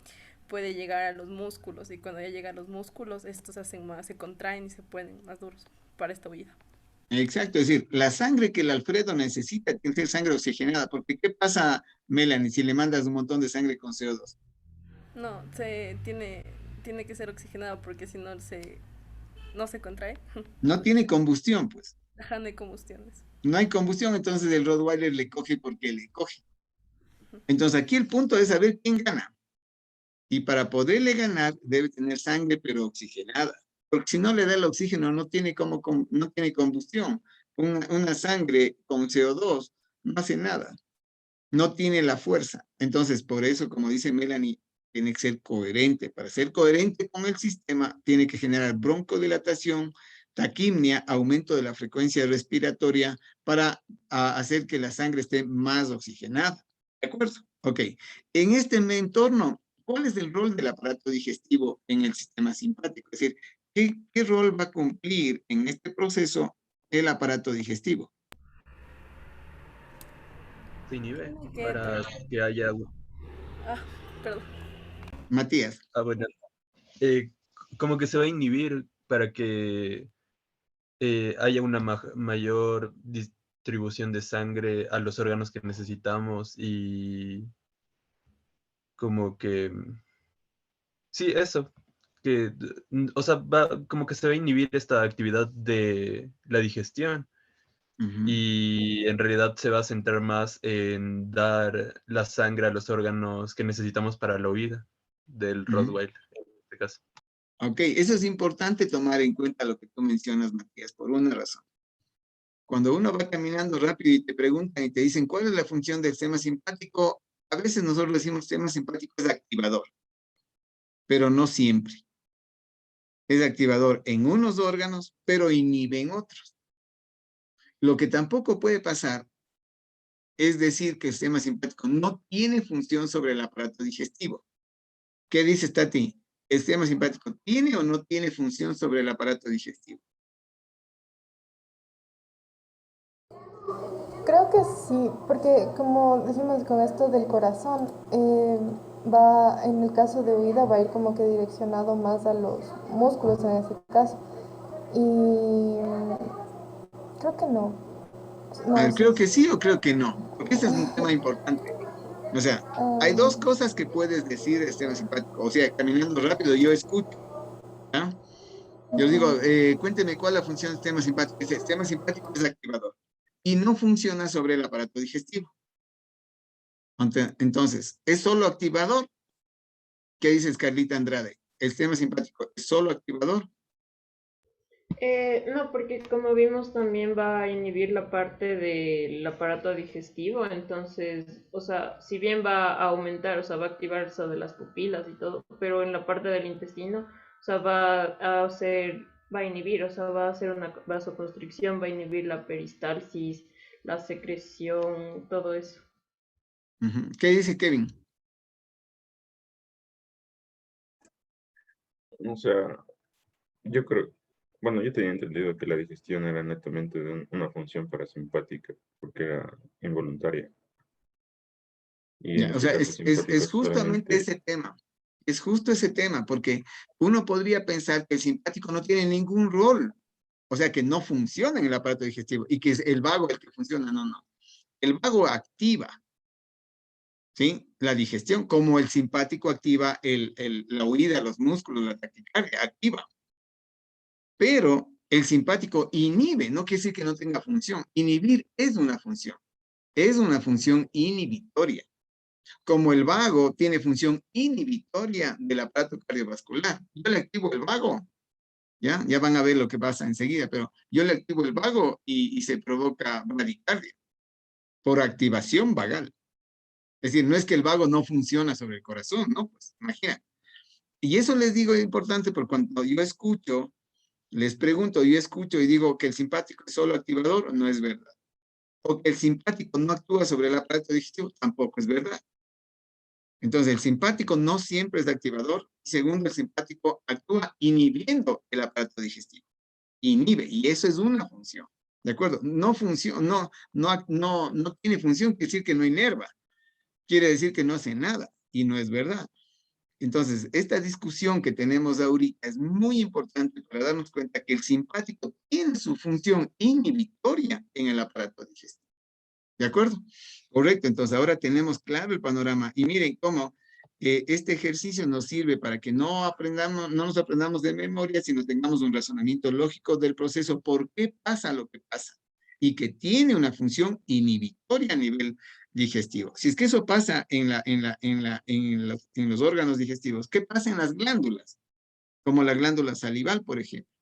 puede llegar a los músculos y cuando ya llega a los músculos, estos se contraen y se ponen más duros para esta huida. Exacto, es decir, la sangre que el Alfredo necesita tiene que ser sangre oxigenada, porque ¿qué pasa, Melanie, si le mandas un montón de sangre con CO2? No, tiene que ser oxigenado porque si no no se contrae. No tiene combustión, pues. Ajá, no hay combustiones. No hay combustión, entonces el Rottweiler le coge porque le coge. Entonces aquí el punto es saber quién gana. Y para poderle ganar debe tener sangre pero oxigenada. Porque si no le da el oxígeno no tiene combustión. Una sangre con CO2 no hace nada. No tiene la fuerza. Entonces por eso, como dice Melanie, tiene que ser coherente. Para ser coherente con el sistema, tiene que generar broncodilatación, taquimia, aumento de la frecuencia respiratoria para hacer que la sangre esté más oxigenada. ¿De acuerdo? Ok. En este entorno, ¿cuál es el rol del aparato digestivo en el sistema simpático? Es decir, ¿qué rol va a cumplir en este proceso el aparato digestivo? Se inhibe para que haya... Perdón. Matías. Bueno. Como que se va a inhibir para que haya una mayor distribución de sangre a los órganos que necesitamos y como que... Sí, eso. O sea, como que se va a inhibir esta actividad de la digestión y en realidad se va a centrar más en dar la sangre a los órganos que necesitamos para la huida del Rottweiler, en este caso. Ok, eso es importante tomar en cuenta lo que tú mencionas, Matías, por una razón. Cuando uno va caminando rápido y te preguntan y te dicen cuál es la función del sistema simpático, a veces nosotros decimos el sistema simpático es activador, pero no siempre. Es activador en unos órganos, pero inhibe en otros. Lo que tampoco puede pasar es decir que el sistema simpático no tiene función sobre el aparato digestivo. ¿Qué dices, Tati? ¿El sistema simpático tiene o no tiene función sobre el aparato digestivo? Creo que sí, porque como decimos con esto del corazón, va, en el caso de huida, va a ir como que direccionado más a los músculos en ese caso. Y creo que no. A ver, creo que sí o creo que no, porque este es un tema importante. O sea, hay dos cosas que puedes decir del sistema simpático. O sea, caminando rápido, yo escucho. ¿Ya? Yo digo, cuénteme cuál es la función del sistema simpático. El sistema simpático es activador y no funciona sobre el aparato digestivo. Entonces, ¿es solo activador? ¿Qué dices, Carlita Andrade? ¿El sistema simpático es solo activador? No, porque como vimos también va a inhibir la parte del aparato digestivo, entonces, o sea, si bien va a aumentar, o sea, va a activar eso de las pupilas y todo, pero en la parte del intestino, o sea, va a inhibir, o sea, va a hacer una vasoconstricción, va a inhibir la peristalsis, la secreción, todo eso. ¿Qué dice Kevin? O sea, yo creo, Bueno, yo tenía entendido que la digestión era netamente de una función parasimpática, porque era involuntaria. Y en Ya, o este sea, caso es simpático justamente solamente... ese tema. Es justo ese tema, porque uno podría pensar que el simpático no tiene ningún rol, o sea, que no funciona en el aparato digestivo y que es el vago el que funciona. No, no. El vago activa, ¿sí? La digestión, como el simpático activa la huida, los músculos, la taquicardia, activa. Pero el simpático inhibe, no quiere decir que no tenga función. Inhibir es una función inhibitoria. Como el vago tiene función inhibitoria del aparato cardiovascular. Yo le activo el vago, ¿ya? Ya van a ver lo que pasa enseguida, pero yo le activo el vago y se provoca bradicardia por activación vagal. Es decir, no es que el vago no funciona sobre el corazón, ¿no? Pues imagina. Y eso les digo es importante porque cuando yo escucho, les pregunto, yo escucho y digo que el simpático es solo activador, no es verdad. O que el simpático no actúa sobre el aparato digestivo, tampoco es verdad. Entonces, el simpático no siempre es activador. Segundo, el simpático actúa inhibiendo el aparato digestivo. Inhibe, y eso es una función. ¿De acuerdo? No funciona, no tiene función, quiere decir que no inerva. Quiere decir que no hace nada, y no es verdad. Entonces, esta discusión que tenemos ahorita es muy importante para darnos cuenta que el simpático tiene su función inhibitoria en el aparato digestivo. ¿De acuerdo? Correcto, entonces ahora tenemos claro el panorama. Y miren cómo este ejercicio nos sirve para que no nos aprendamos de memoria, sino tengamos un razonamiento lógico del proceso, por qué pasa lo que pasa, y que tiene una función inhibitoria a nivel digestivo. Si es que eso pasa en los órganos digestivos, ¿qué pasa en las glándulas? Como la glándula salival, por ejemplo.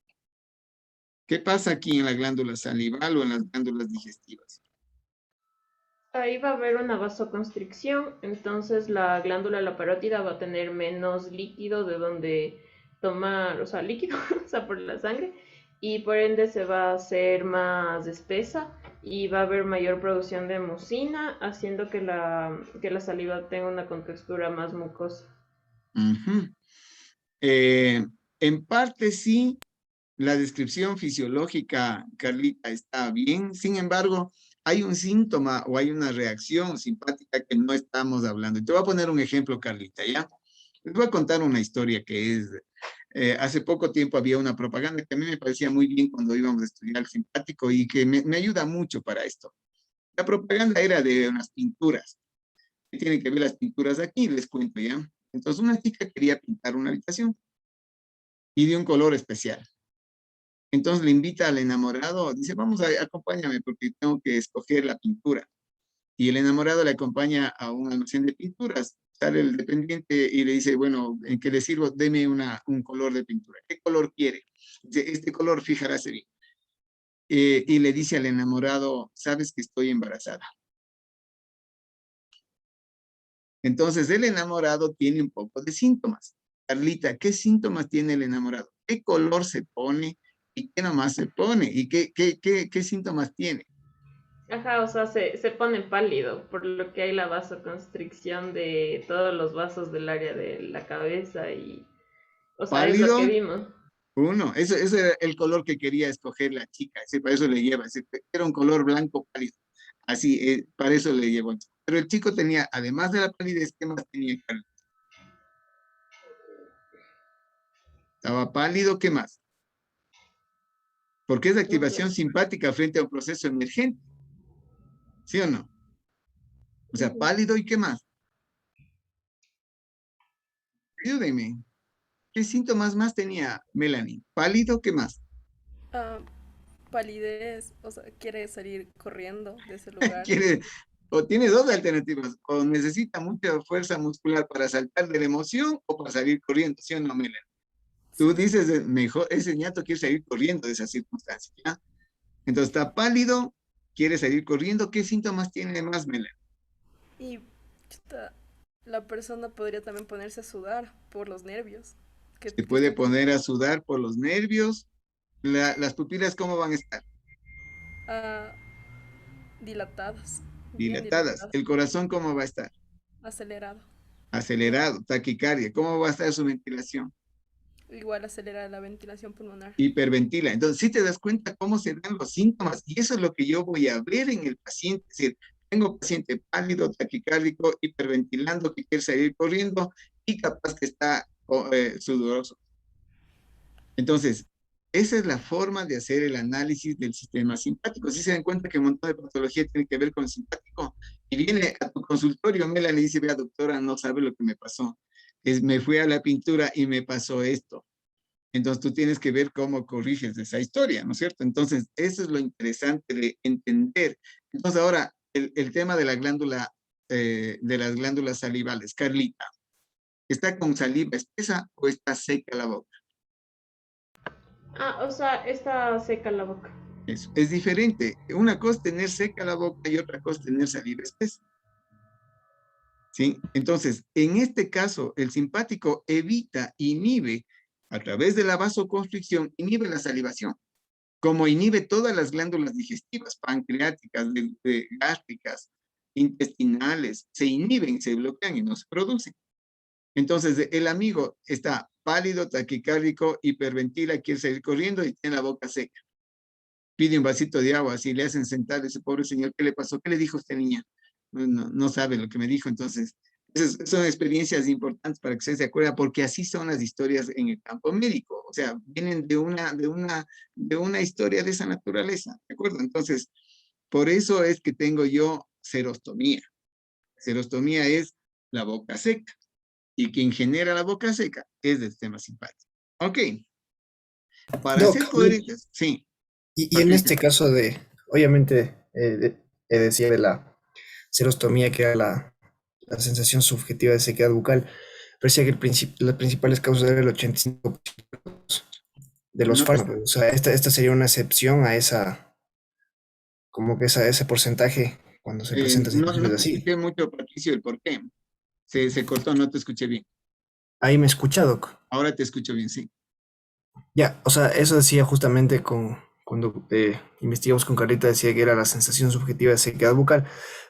¿Qué pasa aquí en la glándula salival o en las glándulas digestivas? Ahí va a haber una vasoconstricción, entonces la glándula la parótida va a tener menos líquido de donde tomar, o sea, líquido, o sea, por la sangre, y por ende se va a hacer más espesa y va a haber mayor producción de mucina, haciendo que la saliva tenga una contextura más mucosa. Uh-huh. En parte sí, la descripción fisiológica, Carlita, está bien. Sin embargo, hay un síntoma o hay una reacción simpática que no estamos hablando. Y te voy a poner un ejemplo, Carlita, ¿ya? Les voy a contar una historia que es, hace poco tiempo había una propaganda que a mí me parecía muy bien cuando íbamos a estudiar simpático y que me ayuda mucho para esto. La propaganda era de unas pinturas. Tienen que ver las pinturas aquí, les cuento, ¿ya? Entonces una chica quería pintar una habitación y de un color especial. Entonces le invita al enamorado, dice, acompáñame porque tengo que escoger la pintura. Y el enamorado le acompaña a un almacén de pinturas. Sale el dependiente y le dice, bueno, ¿en qué le sirvo? Deme un color de pintura. ¿Qué color quiere? Dice, este color, fijarás bien. Y le dice al enamorado, sabes que estoy embarazada. Entonces el enamorado tiene un poco de síntomas. Carlita, ¿qué síntomas tiene el enamorado? ¿Qué color se pone? ¿Y qué nomás se pone? ¿Y qué síntomas tiene? Ajá, o sea, se pone pálido, por lo que hay la vasoconstricción de todos los vasos del área de la cabeza y, o sea, es lo que ¿Pálido? vimos. Uno, eso era el color que quería escoger la chica, para eso le lleva, era un color blanco pálido, así, para eso le llevó. Pero el chico tenía, además de la palidez, ¿qué más tenía? Estaba pálido, ¿qué más? Porque es de activación simpática frente a un proceso emergente, ¿sí o no? O sea, pálido y ¿qué más? Ayúdenme. ¿Qué síntomas más tenía Melanie? Pálido, ¿qué más? Palidez, o sea, quiere salir corriendo de ese lugar. O tiene dos alternativas, o necesita mucha fuerza muscular para saltar de la emoción o para salir corriendo, ¿sí o no, Melanie? Tú dices, mejor, ese ñato quiere salir corriendo de esa circunstancia, ¿ya? Entonces está pálido, quiere salir corriendo. ¿Qué síntomas tiene más, Melanie? Y la persona podría también ponerse a sudar por los nervios. Se puede poner a sudar por los nervios. Las pupilas, ¿cómo van a estar? Dilatadas. Dilatadas. ¿El corazón cómo va a estar? Acelerado. Acelerado, taquicardia. ¿Cómo va a estar su ventilación? igual acelera la ventilación pulmonar. Hiperventila. Entonces, sí te das cuenta cómo se dan los síntomas, y eso es lo que yo voy a ver en el paciente. Es decir, tengo paciente pálido, taquicárdico, hiperventilando, que quiere salir corriendo, y capaz que está sudoroso. Entonces, esa es la forma de hacer el análisis del sistema simpático. Si se dan cuenta que un montón de patología tiene que ver con el simpático, y viene a tu consultorio, Melanie, y dice, vea, doctora, no sabe lo que me pasó. Me fui a la pintura y me pasó esto. Entonces tú tienes que ver cómo corriges esa historia, ¿no es cierto? Entonces, eso es lo interesante de entender. Entonces, ahora, el tema de la glándula, de las glándulas salivales. Carlita, ¿está con saliva espesa o está seca la boca? Ah, o sea, está seca la boca. Eso, es diferente. Una cosa es tener seca la boca y otra cosa es tener saliva espesa. ¿Sí? Entonces, en este caso, el simpático evita, inhibe, a través de la vasoconstricción, inhibe la salivación, como inhibe todas las glándulas digestivas, pancreáticas, gástricas, intestinales, se inhiben, se bloquean y no se producen. Entonces, el amigo está pálido, taquicárdico, hiperventila, quiere salir corriendo y tiene la boca seca. Pide un vasito de agua, así le hacen sentar, ese pobre señor, ¿qué le pasó? ¿Qué le dijo esta niña? No sabe lo que me dijo. Entonces, esas son experiencias importantes para que usted se acuerde, porque así son las historias en el campo médico. O sea, vienen de una historia de esa naturaleza, ¿de acuerdo? Entonces, por eso es que tengo yo serostomía. Serostomía es la boca seca. Y quien genera la boca seca es del sistema simpático. Ok. Para Doc, ser coherentes, sí. y en este caso de, obviamente, decía de la serostomía, que era la sensación subjetiva de sequedad bucal, parecía que las principales causas eran el 85% de los No te- fármacos. O sea, esta sería una excepción a esa, como que ese porcentaje cuando se presenta no situaciones te así. expliqué mucho, Patricio, el por qué. Se cortó, no te escuché bien. Ahí me escucha, Doc. Ahora te escucho bien, sí. Ya, o sea, eso decía justamente cuando investigamos con Carlita, decía que era la sensación subjetiva de sequedad bucal,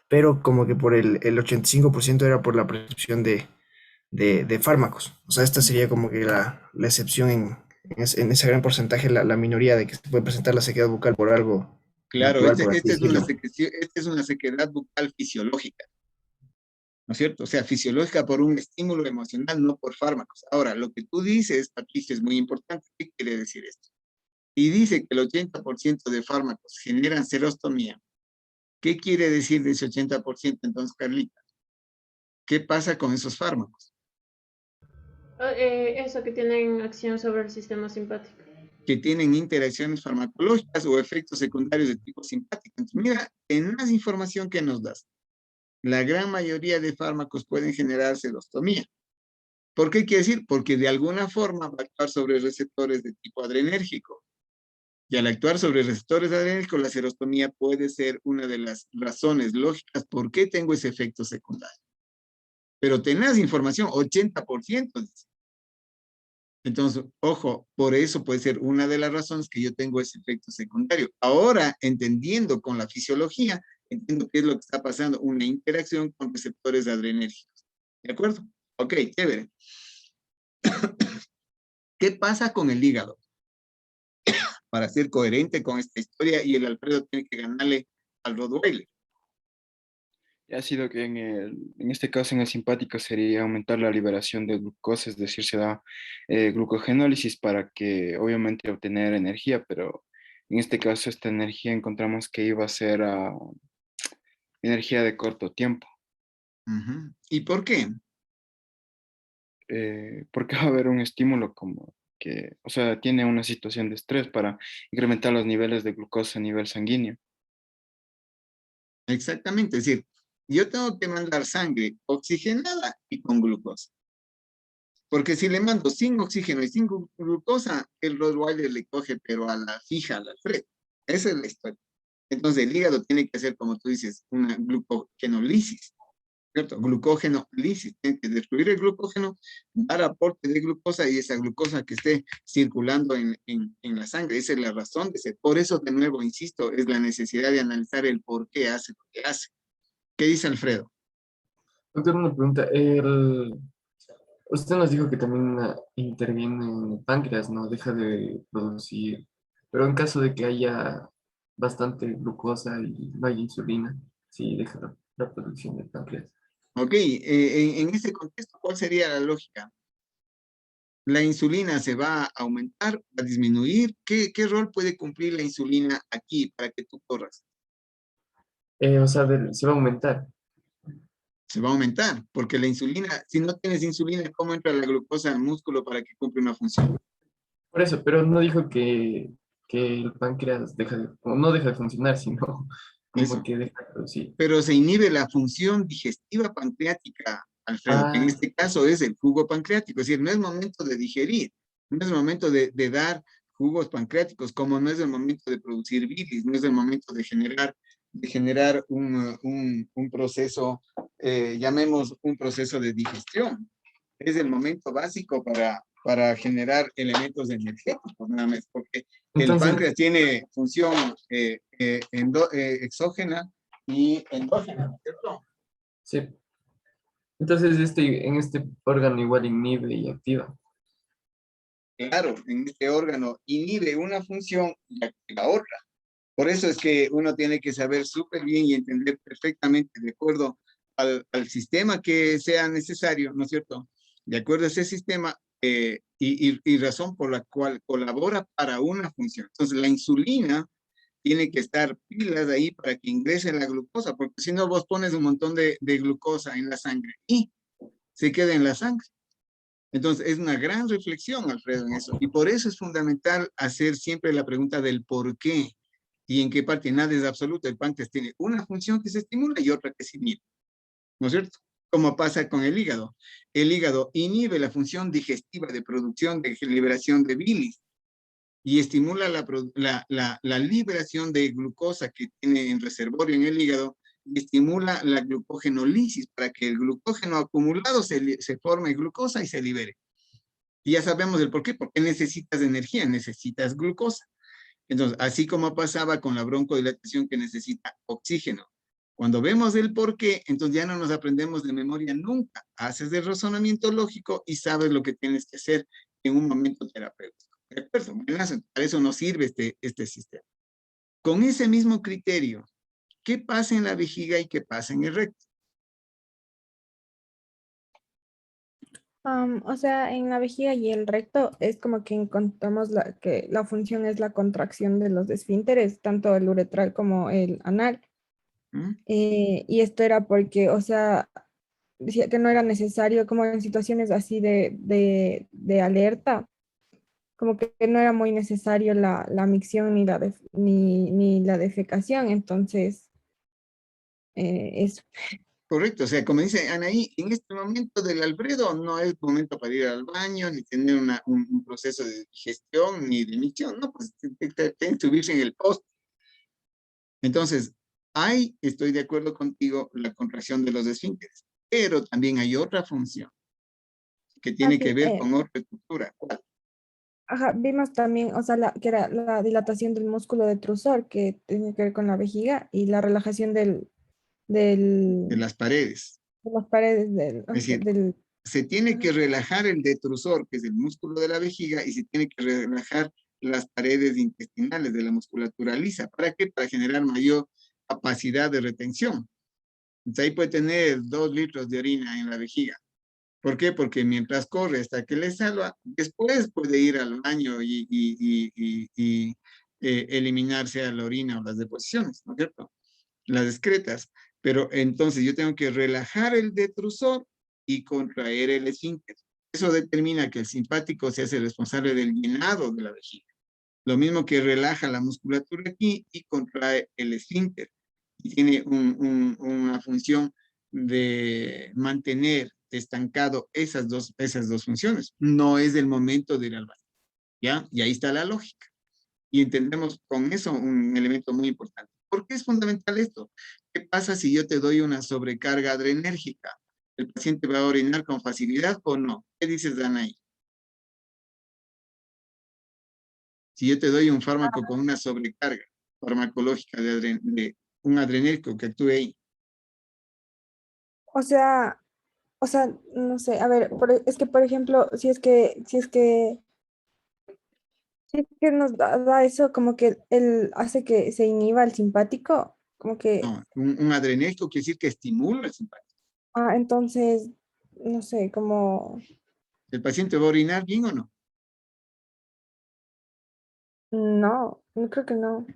pero como que por el 85% era por la prescripción de fármacos. O sea, esta sería como que la excepción en ese gran porcentaje, la minoría de que se puede presentar la sequedad bucal por algo Claro, natural, por así decirlo. esta es una sequedad bucal fisiológica, ¿no es cierto? O sea, fisiológica por un estímulo emocional, no por fármacos. Ahora, lo que tú dices, Patricia, es muy importante. ¿Qué quiere decir esto? Y dice que el 80% de fármacos generan serostomía. ¿Qué quiere decir de ese 80% entonces, Carlita? ¿Qué pasa con esos fármacos? Eso que tienen acción sobre el sistema simpático. Que tienen interacciones farmacológicas o efectos secundarios de tipo simpático. Entonces, mira, en más información que nos das, la gran mayoría de fármacos pueden generar serostomía. ¿Por qué quiere decir? Porque de alguna forma va a actuar sobre receptores de tipo adrenérgico. Y al actuar sobre receptores adrenérgicos, la serostomía puede ser una de las razones lógicas por qué tengo ese efecto secundario. Pero tenés información, 80%. Entonces, ojo, por eso puede ser una de las razones que yo tengo ese efecto secundario. Ahora, entendiendo con la fisiología, entiendo qué es lo que está pasando, una interacción con receptores adrenérgicos. ¿De acuerdo? Ok, chévere. ¿Qué pasa con el hígado? Para ser coherente con esta historia, y el Alfredo tiene que ganarle al Rottweiler. Ha sido que en este caso en el simpático sería aumentar la liberación de glucosa, es decir, se da glucogenólisis para que obviamente obtener energía, pero en este caso esta energía encontramos que iba a ser energía de corto tiempo. ¿Y por qué? Porque va a haber un estímulo como que, o sea, tiene una situación de estrés para incrementar los niveles de glucosa a nivel sanguíneo. Exactamente, es decir, yo tengo que mandar sangre oxigenada y con glucosa. Porque si le mando sin oxígeno y sin glucosa, el Rottweiler le coge, pero a la fija, al Alfredo. Esa es la historia. Entonces el hígado tiene que hacer, como tú dices, una glucogenolisis, ¿cierto? Glucogenolisis, tiene que destruir el glucógeno, dar aporte de glucosa y esa glucosa que esté circulando en la sangre. Esa es la razón de ser. Por eso, de nuevo, insisto, es la necesidad de analizar el por qué hace lo que hace. ¿Qué dice Alfredo? Doctor, una pregunta. Usted nos dijo que también interviene en el páncreas, ¿no? Deja de producir. Pero en caso de que haya bastante glucosa y no haya insulina, sí deja la producción del páncreas. Ok, en ese contexto, ¿cuál sería la lógica? La insulina se va a aumentar, va a disminuir. ¿Qué rol puede cumplir la insulina aquí para que tú corras? O sea, se va a aumentar. Se va a aumentar, porque la insulina, si no tienes insulina, ¿cómo entra la glucosa al músculo para que cumpla una función? Por eso, pero no dijo que el páncreas no deja de funcionar, sino como Eso. que deja de producir. Pero se inhibe la función digestiva pancreática, Alfredo, que en Ah, este caso es el jugo pancreático. Es decir, no es momento de digerir, no es momento de dar jugos pancreáticos, como no es el momento de producir bilis, no es el momento de generar un proceso, llamemos un proceso de digestión. Es el momento básico para generar elementos energéticos, nada más, porque el entonces, páncreas tiene función exógena y endógena, ¿no es cierto? sí. Entonces en este órgano igual inhibe y activa. Claro, en este órgano inhibe una función y activa otra. Por eso es que uno tiene que saber súper bien y entender perfectamente de acuerdo al sistema que sea necesario, ¿no es cierto? De acuerdo a ese sistema y razón por la cual colabora para una función. Entonces, la insulina tiene que estar pilas ahí para que ingrese la glucosa, porque si no vos pones un montón de glucosa en la sangre y se queda en la sangre. Entonces, es una gran reflexión, Alfredo, en eso. Y por eso es fundamental hacer siempre la pregunta del por qué y en qué parte. Nada es absoluto. El páncreas tiene una función que se estimula y otra que se inhibe, ¿no es cierto? Como pasa con el hígado. El hígado inhibe la función digestiva de producción, de liberación de bilis y estimula la liberación de glucosa que tiene en reservorio en el hígado y estimula la glucogenólisis para que el glucógeno acumulado se forme glucosa y se libere. Y ya sabemos el por qué, porque necesitas energía, necesitas glucosa. Entonces, así como pasaba con la broncodilatación que necesita oxígeno. Cuando vemos el por qué, entonces ya no nos aprendemos de memoria nunca. Haces el razonamiento lógico y sabes lo que tienes que hacer en un momento terapéutico. ¿De acuerdo? Para eso nos sirve este sistema. Con ese mismo criterio, ¿qué pasa en la vejiga y qué pasa en el recto? O sea, en la vejiga y el recto es como que encontramos que la función es la contracción de los esfínteres, tanto el uretral como el anal. ¿Mm? Y esto era porque, o sea, decía que no era necesario, como en situaciones así de alerta, como que no era muy necesario la micción ni la defecación, entonces, eso. Correcto, o sea, como dice Anaí, en este momento del Alfredo no es momento para ir al baño, ni tener un proceso de digestión, ni de micción, no, pues tiene que subirse en el post. Entonces, estoy de acuerdo contigo, la contracción de los esfínteres, pero también hay otra función que Ah, tiene que sí, ver con otra estructura. ajá, vimos también, o sea, que era la dilatación del músculo detrusor, que tiene que ver con la vejiga, y la relajación De las paredes. de las paredes Es decir, se tiene que relajar el detrusor, que es el músculo de la vejiga, y se tiene que relajar las paredes intestinales de la musculatura lisa. ¿Para qué? Para generar mayor capacidad de retención. Entonces ahí puede tener 2 litros de orina en la vejiga. ¿Por qué? Porque mientras corre hasta que le salva, después puede ir al baño y eliminarse a la orina o las deposiciones, ¿no es cierto? Las excretas. Pero entonces yo tengo que relajar el detrusor y contraer el esfínter. Eso determina que el simpático se hace responsable del llenado de la vejiga. Lo mismo que relaja la musculatura aquí y contrae el esfínter. Y tiene una función de mantener estancado esas dos funciones. No es el momento de ir al baño, ¿ya? Y ahí está la lógica. Y entendemos con eso un elemento muy importante. ¿Por qué es fundamental esto? ¿Qué pasa si yo te doy una sobrecarga adrenérgica? ¿El paciente va a orinar con facilidad o no? ¿Qué dices, Danaí? Si yo te doy un fármaco con una sobrecarga farmacológica de un adrenérgico que actúe ahí. O sea, o sea, no sé, a ver, es que por ejemplo, si es que nos da eso, como que él hace que se inhiba el simpático, como que, No, un adrenérgico quiere decir que estimula el simpático. entonces, no sé, como, ¿El paciente va a orinar bien o no? no, no creo que no.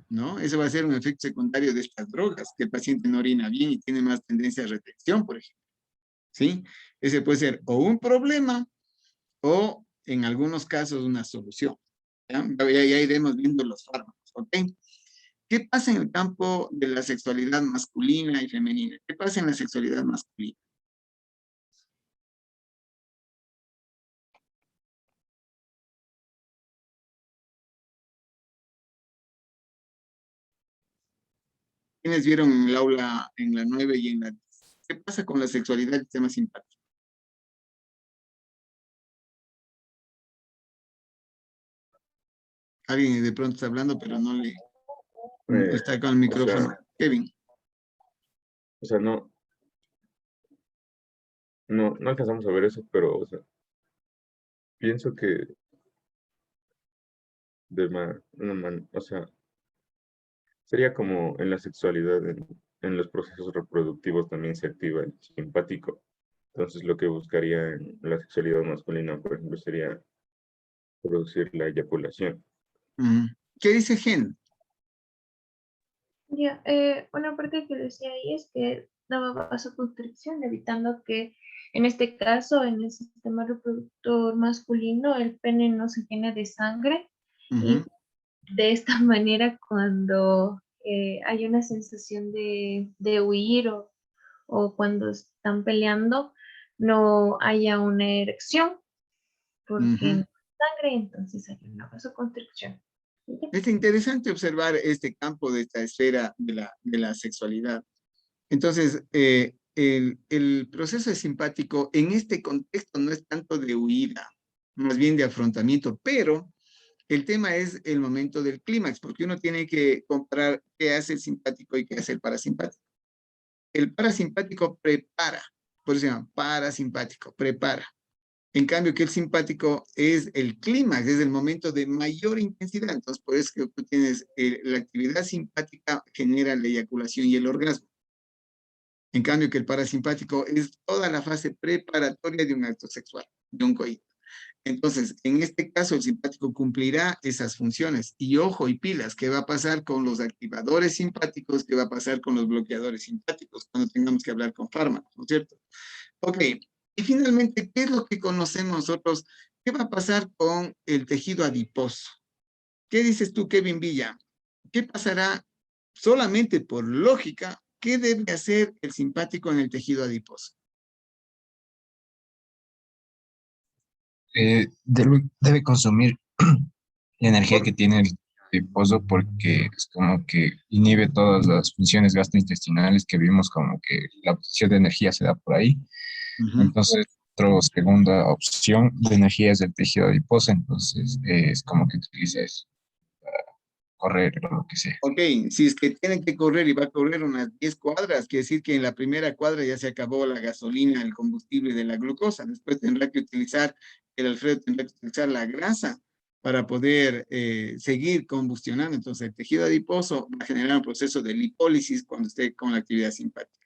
¿No? Eso va a ser un efecto secundario de estas drogas, que el paciente no orina bien y tiene más tendencia a retención, por ejemplo. ¿Sí? Ese puede ser o un problema o en algunos casos una solución. Ya iremos viendo los fármacos, ¿ok? ¿Qué pasa en el campo de la sexualidad masculina y femenina? ¿Qué pasa en la sexualidad masculina? ¿Quiénes vieron en el aula en la 9 y en la 10? ¿Qué pasa con la sexualidad del sistema simpático? Alguien de pronto está hablando, pero no está con el micrófono. O sea, Kevin. o sea, no alcanzamos a ver eso, pero, o sea, pienso que o sea, sería como en la sexualidad, en los procesos reproductivos también se activa el simpático. Entonces, lo que buscaría en la sexualidad masculina, por ejemplo, sería producir la eyaculación. ¿Qué dice Gen? Ya, una parte que decía ahí es que daba vasoconstricción, evitando que en este caso, en el sistema reproductor masculino, el pene no se llene de sangre y de esta manera cuando hay una sensación de huir o cuando están peleando, no haya una erección porque no hay sangre, entonces hay una vasoconstricción. Es interesante observar este campo de esta esfera de la sexualidad. Entonces, el proceso simpático en este contexto no es tanto de huida, más bien de afrontamiento, pero el tema es el momento del clímax, porque uno tiene que comparar qué hace el simpático y qué hace el parasimpático. El parasimpático prepara, por eso se llama parasimpático, prepara. En cambio, que el simpático es el clímax, es el momento de mayor intensidad. Entonces, por eso que tú tienes la actividad simpática genera la eyaculación y el orgasmo. En cambio, que el parasimpático es toda la fase preparatoria de un acto sexual, de un coito. Entonces, en este caso, el simpático cumplirá esas funciones. Y ojo y pilas, ¿qué va a pasar con los activadores simpáticos? ¿Qué va a pasar con los bloqueadores simpáticos cuando tengamos que hablar con fármacos, ¿no es cierto? Ok, y finalmente, ¿qué es lo que conocemos nosotros? ¿Qué va a pasar con el tejido adiposo? ¿Qué dices tú, Kevin Villa? ¿Qué pasará solamente por lógica? ¿Qué debe hacer el simpático en el tejido adiposo? Debe consumir la energía que tiene el adiposo porque es como que inhibe todas las funciones gastrointestinales que vimos, como que la obtención de energía se da por ahí. Entonces, otra segunda opción de energía es el tejido adiposo, entonces es como que utiliza eso para correr o lo que sea. Ok, si es que tienen que correr y va a correr unas 10 cuadras, quiere decir que en la primera cuadra ya se acabó la gasolina, el combustible de la glucosa. Después tendrá que utilizar, el Alfredo tendrá que utilizar la grasa para poder seguir combustionando. Entonces el tejido adiposo va a generar un proceso de lipólisis cuando esté con la actividad simpática.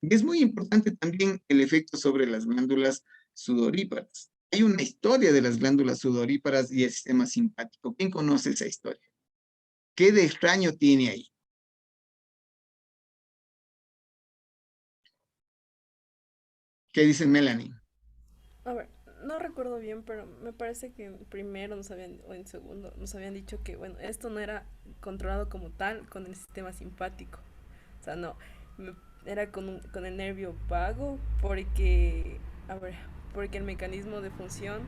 Y es muy importante también el efecto sobre las glándulas sudoríparas. Hay una historia de las glándulas sudoríparas y el sistema simpático. ¿Quién conoce esa historia? ¿Qué de extraño tiene ahí? ¿Qué dice Melanie? A ver, no recuerdo bien, pero me parece que en primero o en segundo nos habían dicho que, bueno, esto no era controlado como tal con el sistema simpático. O sea, no, era con el nervio vago porque, a ver, porque el mecanismo de función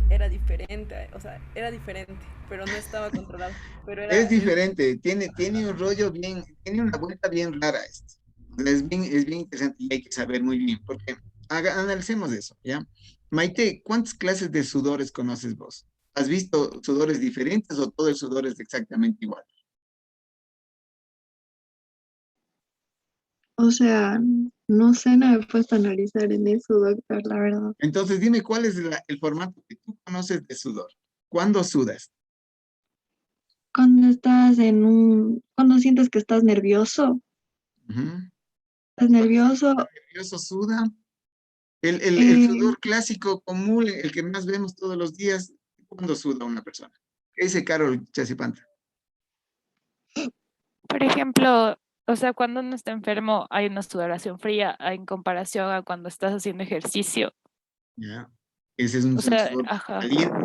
era diferente, o sea, era diferente, pero no estaba controlado. Pero Es era, diferente, tiene un rollo bien, tiene una vuelta bien rara esto. Es bien interesante y hay que saber muy bien, porque analicemos eso, ¿ya? Maite, ¿cuántas clases de sudores conoces vos? ¿Has visto sudores diferentes o todo el sudor es exactamente igual? O sea, No sé, no me he puesto a analizar en eso, doctor, la verdad. Entonces, dime cuál es el formato que tú conoces de sudor. ¿Cuándo sudas? Cuando estás cuando sientes que estás nervioso, Ujú. estás nervioso, Nervioso suda. El eh, sudor clásico común, el que más vemos todos los días, ¿cuándo suda una persona? ¿Qué dice Carol Chasipanta? Por ejemplo, o sea, cuando uno está enfermo hay una sudoración fría en comparación a cuando estás haciendo ejercicio. Ya. Ese es un O sea, sudor ajá. caliente.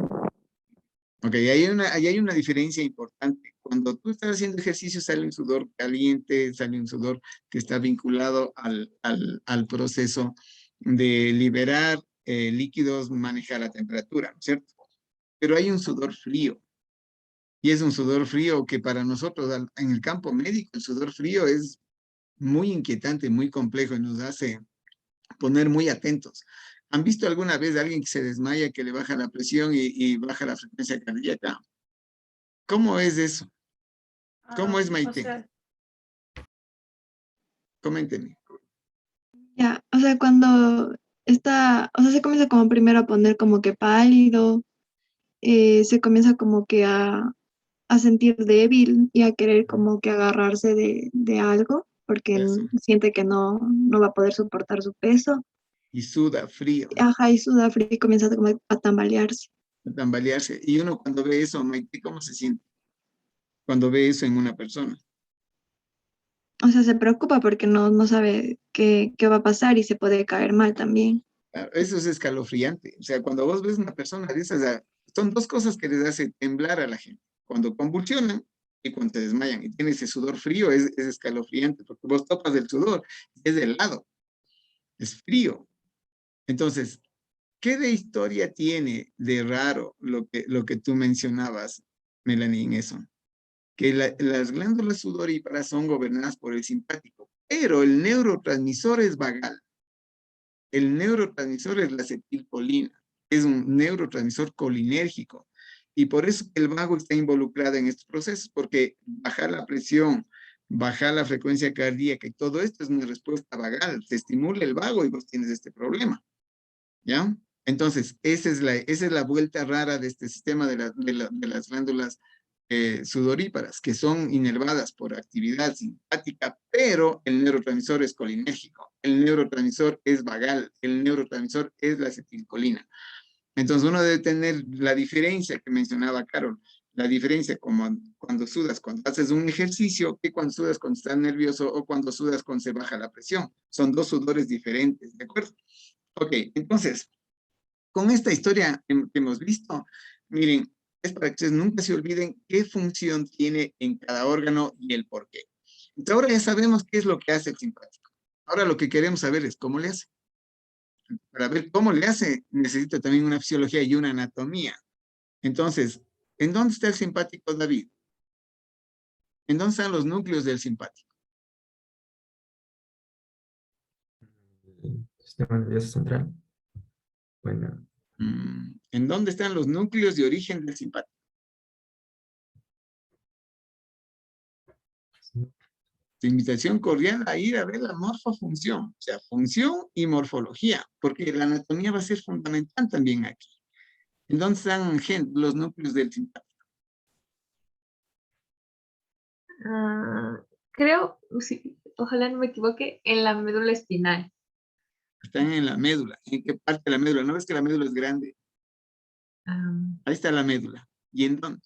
Ok, ahí hay una diferencia importante. Cuando tú estás haciendo ejercicio sale un sudor caliente, sale un sudor que está vinculado al proceso de liberar líquidos, manejar la temperatura, ¿no es cierto? Pero hay un sudor frío. Y es un sudor frío que para nosotros en el campo médico, el sudor frío es muy inquietante, muy complejo y nos hace poner muy atentos. ¿Han visto alguna vez a alguien que se desmaya, que le baja la presión y baja la frecuencia cardíaca? ¿Cómo es eso? ¿Cómo es, O Maite? sea, Coménteme. ya, o sea, cuando o sea, se comienza como primero a poner como que pálido, se comienza como que a sentir débil y a querer como que agarrarse de algo, porque Eso. siente que no va a poder soportar su peso. Y suda frío, Ajá, y suda frío y comienza como a tambalearse. a tambalearse. Y uno cuando ve eso, Maite, ¿cómo se siente? Cuando ve eso en una persona. O sea, se preocupa porque no sabe qué va a pasar y se puede caer mal también. Claro, eso es escalofriante. O sea, cuando vos ves una persona de esas, son dos cosas que les hace temblar a la gente. Cuando convulsionan y cuando te desmayan. Y tiene ese sudor frío, es escalofriante, porque vos topas el sudor, es helado, es frío. Entonces, ¿qué de historia tiene de raro lo que tú mencionabas, Melanie, en eso? Que las glándulas sudoríparas son gobernadas por el simpático, pero el neurotransmisor es vagal. El neurotransmisor es la acetilcolina, es un neurotransmisor colinérgico. Y por eso el vago está involucrado en estos procesos, porque bajar la presión, bajar la frecuencia cardíaca y todo esto es una respuesta vagal. Se estimula el vago y vos tienes este problema. ¿Ya? Entonces, esa es la vuelta rara de este sistema de las glándulas sudoríparas, que son inervadas por actividad simpática, pero el neurotransmisor es colinérgico, el neurotransmisor es vagal, el neurotransmisor es la acetilcolina. Entonces, uno debe tener la diferencia que mencionaba Carol, la diferencia como cuando sudas, cuando haces un ejercicio, que cuando sudas cuando estás nervioso o cuando sudas cuando se baja la presión. Son dos sudores diferentes, ¿de acuerdo? Ok, entonces, con esta historia que hemos visto, miren, es para que ustedes nunca se olviden qué función tiene en cada órgano y el por qué. Entonces ahora ya sabemos qué es lo que hace el simpático. Ahora lo que queremos saber es cómo le hace. Para ver cómo le hace, necesita también una fisiología y una anatomía. Entonces, ¿en dónde está el simpático, David? ¿En dónde están los núcleos del simpático? Sistema nervioso central. Bueno, ¿En dónde están los núcleos de origen del simpático? Tu invitación cordial a ir a ver la morfofunción, o sea, función y morfología, porque la anatomía va a ser fundamental también aquí. ¿En dónde están los núcleos del simpático? Creo, sí, ojalá no me equivoque, en la médula espinal. Están en la médula. ¿En qué parte de la médula? ¿No ves que la médula es grande? Ahí está la médula. ¿Y en dónde?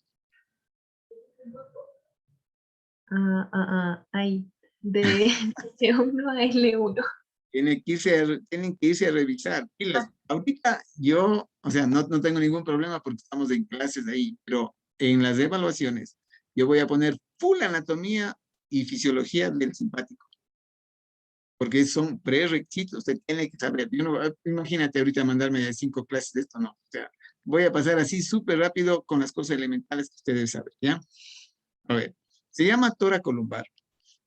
Ahí, de C1 a L1. Tienen que irse a revisar. Ahorita yo, o sea, no tengo ningún problema porque estamos en clases ahí, pero en las evaluaciones yo voy a poner full anatomía y fisiología del simpático. Porque son prerequisitos, usted tiene que saber. Imagínate ahorita mandarme 5 clases de esto, no. O sea, voy a pasar así súper rápido con las cosas elementales que ustedes saben, ¿ya? A ver, se llama tora columbar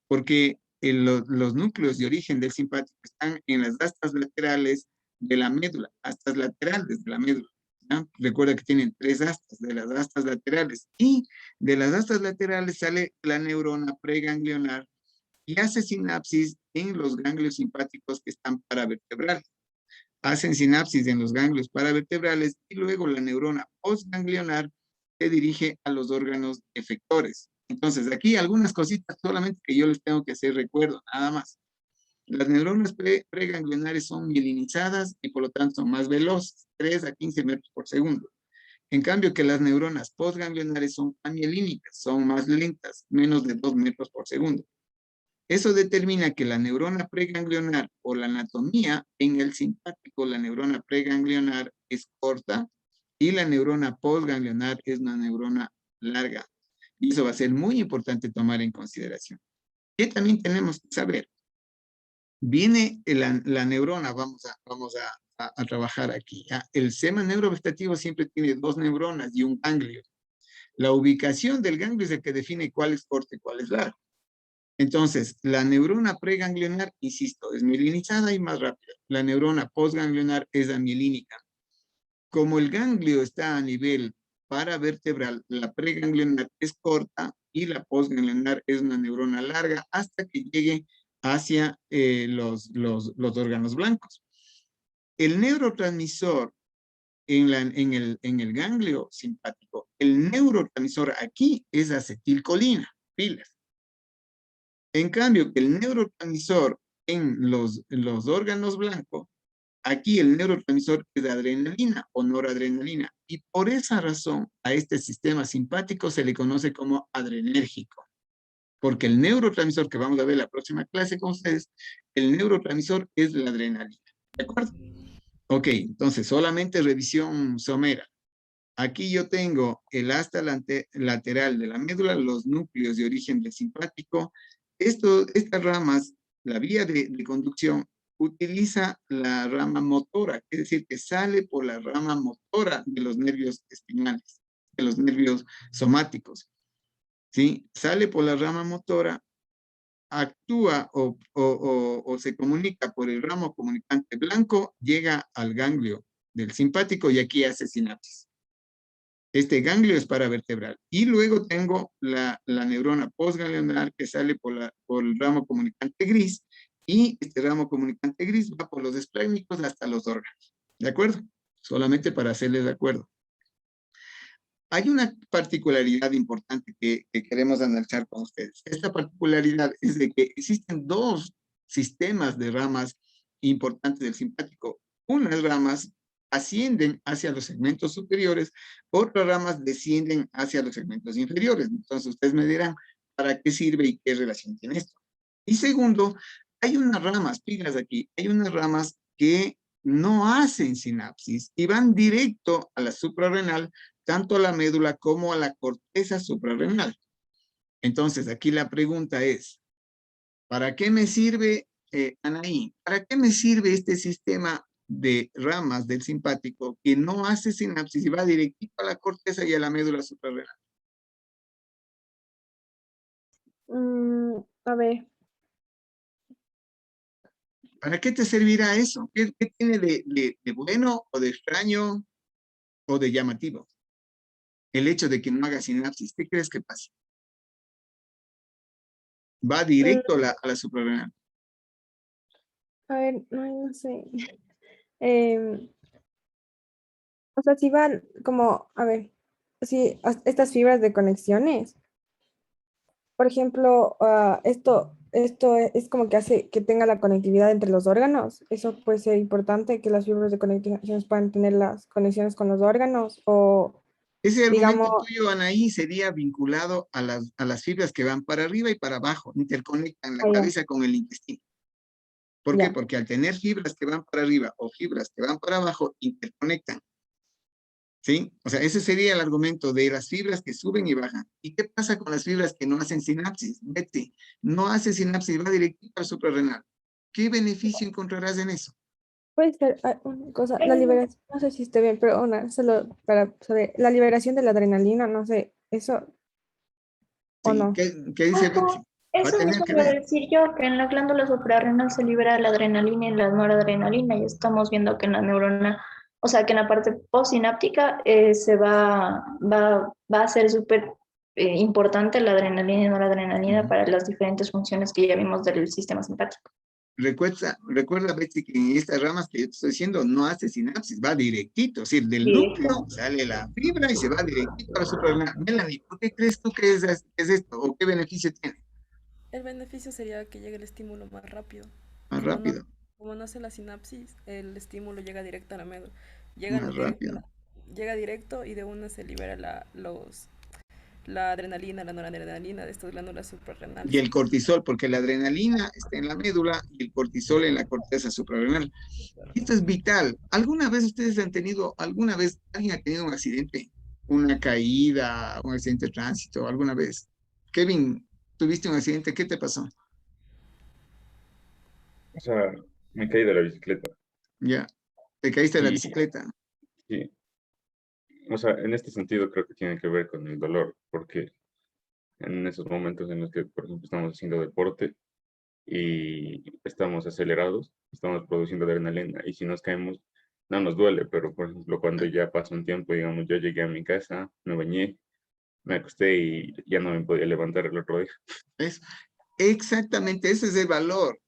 porque los núcleos de origen del simpático están en las astas laterales de la médula, astas laterales de la médula. ¿Ya? Recuerda que tienen 3 astas, de las astas laterales. Y de las astas laterales sale la neurona preganglionar y hace sinapsis en los ganglios simpáticos que están paravertebrales. Hacen sinapsis en los ganglios paravertebrales y luego la neurona postganglionar se dirige a los órganos efectores. Entonces, aquí algunas cositas solamente que yo les tengo que hacer recuerdo, nada más. Las neuronas preganglionares son mielinizadas y por lo tanto son más veloces, 3 a 15 metros por segundo. En cambio que las neuronas postganglionares son amielínicas, son más lentas, menos de 2 metros por segundo. Eso determina que la neurona preganglionar o la anatomía en el simpático, la neurona preganglionar es corta y la neurona postganglionar es una neurona larga. Y eso va a ser muy importante tomar en consideración. ¿Qué también tenemos que saber? Viene la neurona, vamos a trabajar aquí. El sistema neurovegetativo siempre tiene 2 neuronas y un ganglio. La ubicación del ganglio es el que define cuál es corto y cuál es largo. Entonces, la neurona preganglionar, insisto, es mielinizada y más rápida. La neurona postganglionar es amielínica. Como el ganglio está a nivel paravertebral, la preganglionar es corta y la postganglionar es una neurona larga hasta que llegue hacia los órganos blancos. El neurotransmisor en el ganglio simpático, el neurotransmisor aquí es acetilcolina, pilas. En cambio, el neurotransmisor en los órganos blancos, aquí el neurotransmisor es de adrenalina o noradrenalina. Y por esa razón, a este sistema simpático se le conoce como adrenérgico. Porque el neurotransmisor que vamos a ver la próxima clase con ustedes, el neurotransmisor es la adrenalina. ¿De acuerdo? Ok, entonces solamente revisión somera. Aquí yo tengo el asta lateral de la médula, los núcleos de origen del simpático. Estas ramas, la vía de conducción, utiliza la rama motora, es decir, que sale por la rama motora de los nervios espinales, de los nervios somáticos. ¿Sí? Sale por la rama motora, actúa o se comunica por el ramo comunicante blanco, llega al ganglio del simpático y aquí hace sinapsis. Este ganglio es paravertebral. Y luego tengo la neurona postganglionar que sale por el ramo comunicante gris y este ramo comunicante gris va por los esplénicos hasta los órganos. ¿De acuerdo? Solamente para hacerles de acuerdo. Hay una particularidad importante que queremos analizar con ustedes. Esta particularidad es de que existen 2 sistemas de ramas importantes del simpático. Unas ramas ascienden hacia los segmentos superiores, otras ramas descienden hacia los segmentos inferiores. Entonces ustedes me dirán, ¿para qué sirve y qué relación tiene esto? Y segundo, hay unas ramas, pilas aquí, hay unas ramas que no hacen sinapsis y van directo a la suprarrenal, tanto a la médula como a la corteza suprarrenal. Entonces, aquí la pregunta es, ¿para qué me sirve, Anaí? ¿Para qué me sirve este sistema de ramas del simpático que no hace sinapsis y va directito a la corteza y a la médula suprarrenal? A ver. ¿Para qué te servirá eso? ¿Qué tiene de bueno o de extraño o de llamativo? El hecho de que no haga sinapsis, ¿qué crees que pasa? Va directo a la suprarrenal. A ver, no sé. O sea, si van como, a ver, si estas fibras de conexiones, por ejemplo, esto es como que hace que tenga la conectividad entre los órganos. Eso puede ser importante, que las fibras de conexiones puedan tener las conexiones con los órganos o... Ese argumento digamos, tuyo, Anaí, sería vinculado a las fibras que van para arriba y para abajo, interconectan la cabeza con el intestino. ¿Por qué? Porque al tener fibras que van para arriba o fibras que van para abajo, interconectan. ¿Sí? O sea, ese sería el argumento de las fibras que suben y bajan. ¿Y qué pasa con las fibras que no hacen sinapsis? Betty, no hace sinapsis, va directito al suprarrenal. ¿Qué beneficio encontrarás en eso? puede ser una cosa, la liberación, no sé si esté bien, pero solo para saber, la liberación de la adrenalina, no sé, eso o no. ¿Qué dice Betty? Va a Eso tener mismo que iba a ver. decir yo, que en la glándula suprarrenal se libera la adrenalina y la noradrenalina, y estamos viendo que en la neurona, o sea, que en la parte postsináptica se va a ser súper importante la adrenalina y noradrenalina para las diferentes funciones que ya vimos del sistema simpático. Recuerda, Betsy, que en estas ramas que yo te estoy diciendo no hace sinapsis, va directito, es decir, del Sí. núcleo sale la fibra y se va directito a la suprarrenal. Melanie, ¿por qué crees tú que es esto? ¿O qué beneficio tiene? El beneficio sería que llegue el estímulo más rápido. Más Como rápido. como no hace la sinapsis, el estímulo llega directo a la médula. Más rápido. Llega directo y de una se libera la adrenalina, la noradrenalina de estas glándulas suprarrenales. Y el cortisol, porque la adrenalina está en la médula y el cortisol en la corteza suprarrenal. Esto es vital. ¿Alguna vez ustedes han tenido, alguien ha tenido un accidente? Una caída, un accidente de tránsito, alguna vez. Kevin, ¿tuviste un accidente? ¿Qué te pasó? O sea, me caí de la bicicleta. Ya. ¿Te caíste de la Y- bicicleta? Sí. O sea, en este sentido creo que tiene que ver con el dolor, porque en esos momentos en los que, por ejemplo, estamos haciendo deporte y estamos acelerados, estamos produciendo adrenalina, y si nos caemos, no nos duele, pero por ejemplo, cuando ya pasa un tiempo, digamos, yo llegué a mi casa, me bañé, me acosté y ya no me podía levantar el otro día. ¿Ves? Exactamente, ese es el valor.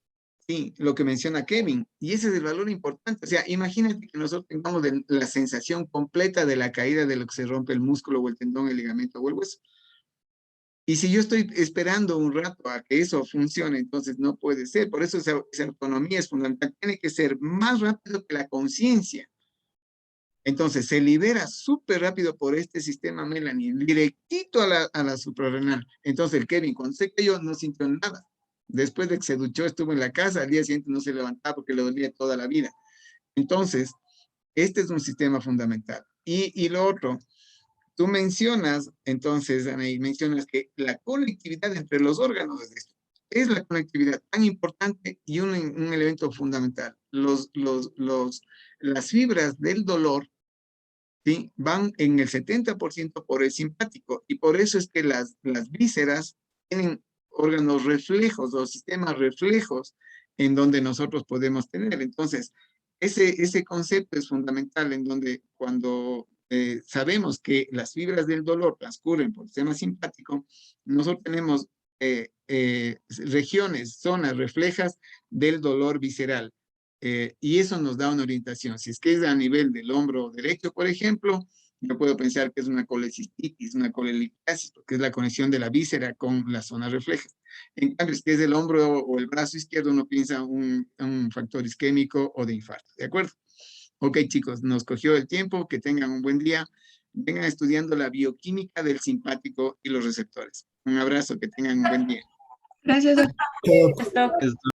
Sí, lo que menciona Kevin, y ese es el valor importante. O sea, imagínate que nosotros tengamos la sensación completa de la caída de lo que se rompe el músculo o el tendón, el ligamento o el hueso. Y si yo estoy esperando un rato a que eso funcione, entonces no puede ser. Por eso esa autonomía es fundamental. Tiene que ser más rápido que la conciencia. Entonces se libera súper rápido por este sistema Melanie, directito a la suprarrenal. Entonces el Kevin, cuando se cayó, no sintió nada. Después de que se duchó, estuvo en la casa, al día siguiente no se levantaba porque le dolía toda la vida. Entonces, este es un sistema fundamental. Y lo otro, tú mencionas, entonces, Anaí, mencionas que la conectividad entre los órganos es esto. Es la conectividad tan importante y un elemento fundamental. Las fibras del dolor, ¿sí?, van en el 70% por el simpático, y por eso es que las vísceras tienen órganos reflejos o sistemas reflejos en donde nosotros podemos tener. Entonces, ese concepto es fundamental, en donde cuando sabemos que las fibras del dolor transcurren por el sistema simpático, nosotros tenemos regiones, zonas reflejas del dolor visceral. Y eso nos da una orientación. Si es que es a nivel del hombro derecho, por ejemplo, yo puedo pensar que es una colecistitis, una colelitiasis, porque es la conexión de la víscera con las zonas reflejas. En cambio, si es el hombro o el brazo izquierdo, uno piensa un factor isquémico o de infarto. ¿De acuerdo? Ok, chicos, nos cogió el tiempo. Que tengan un buen día. Vengan estudiando la bioquímica del simpático y los receptores. Un abrazo, que tengan un buen día. Gracias. Chao.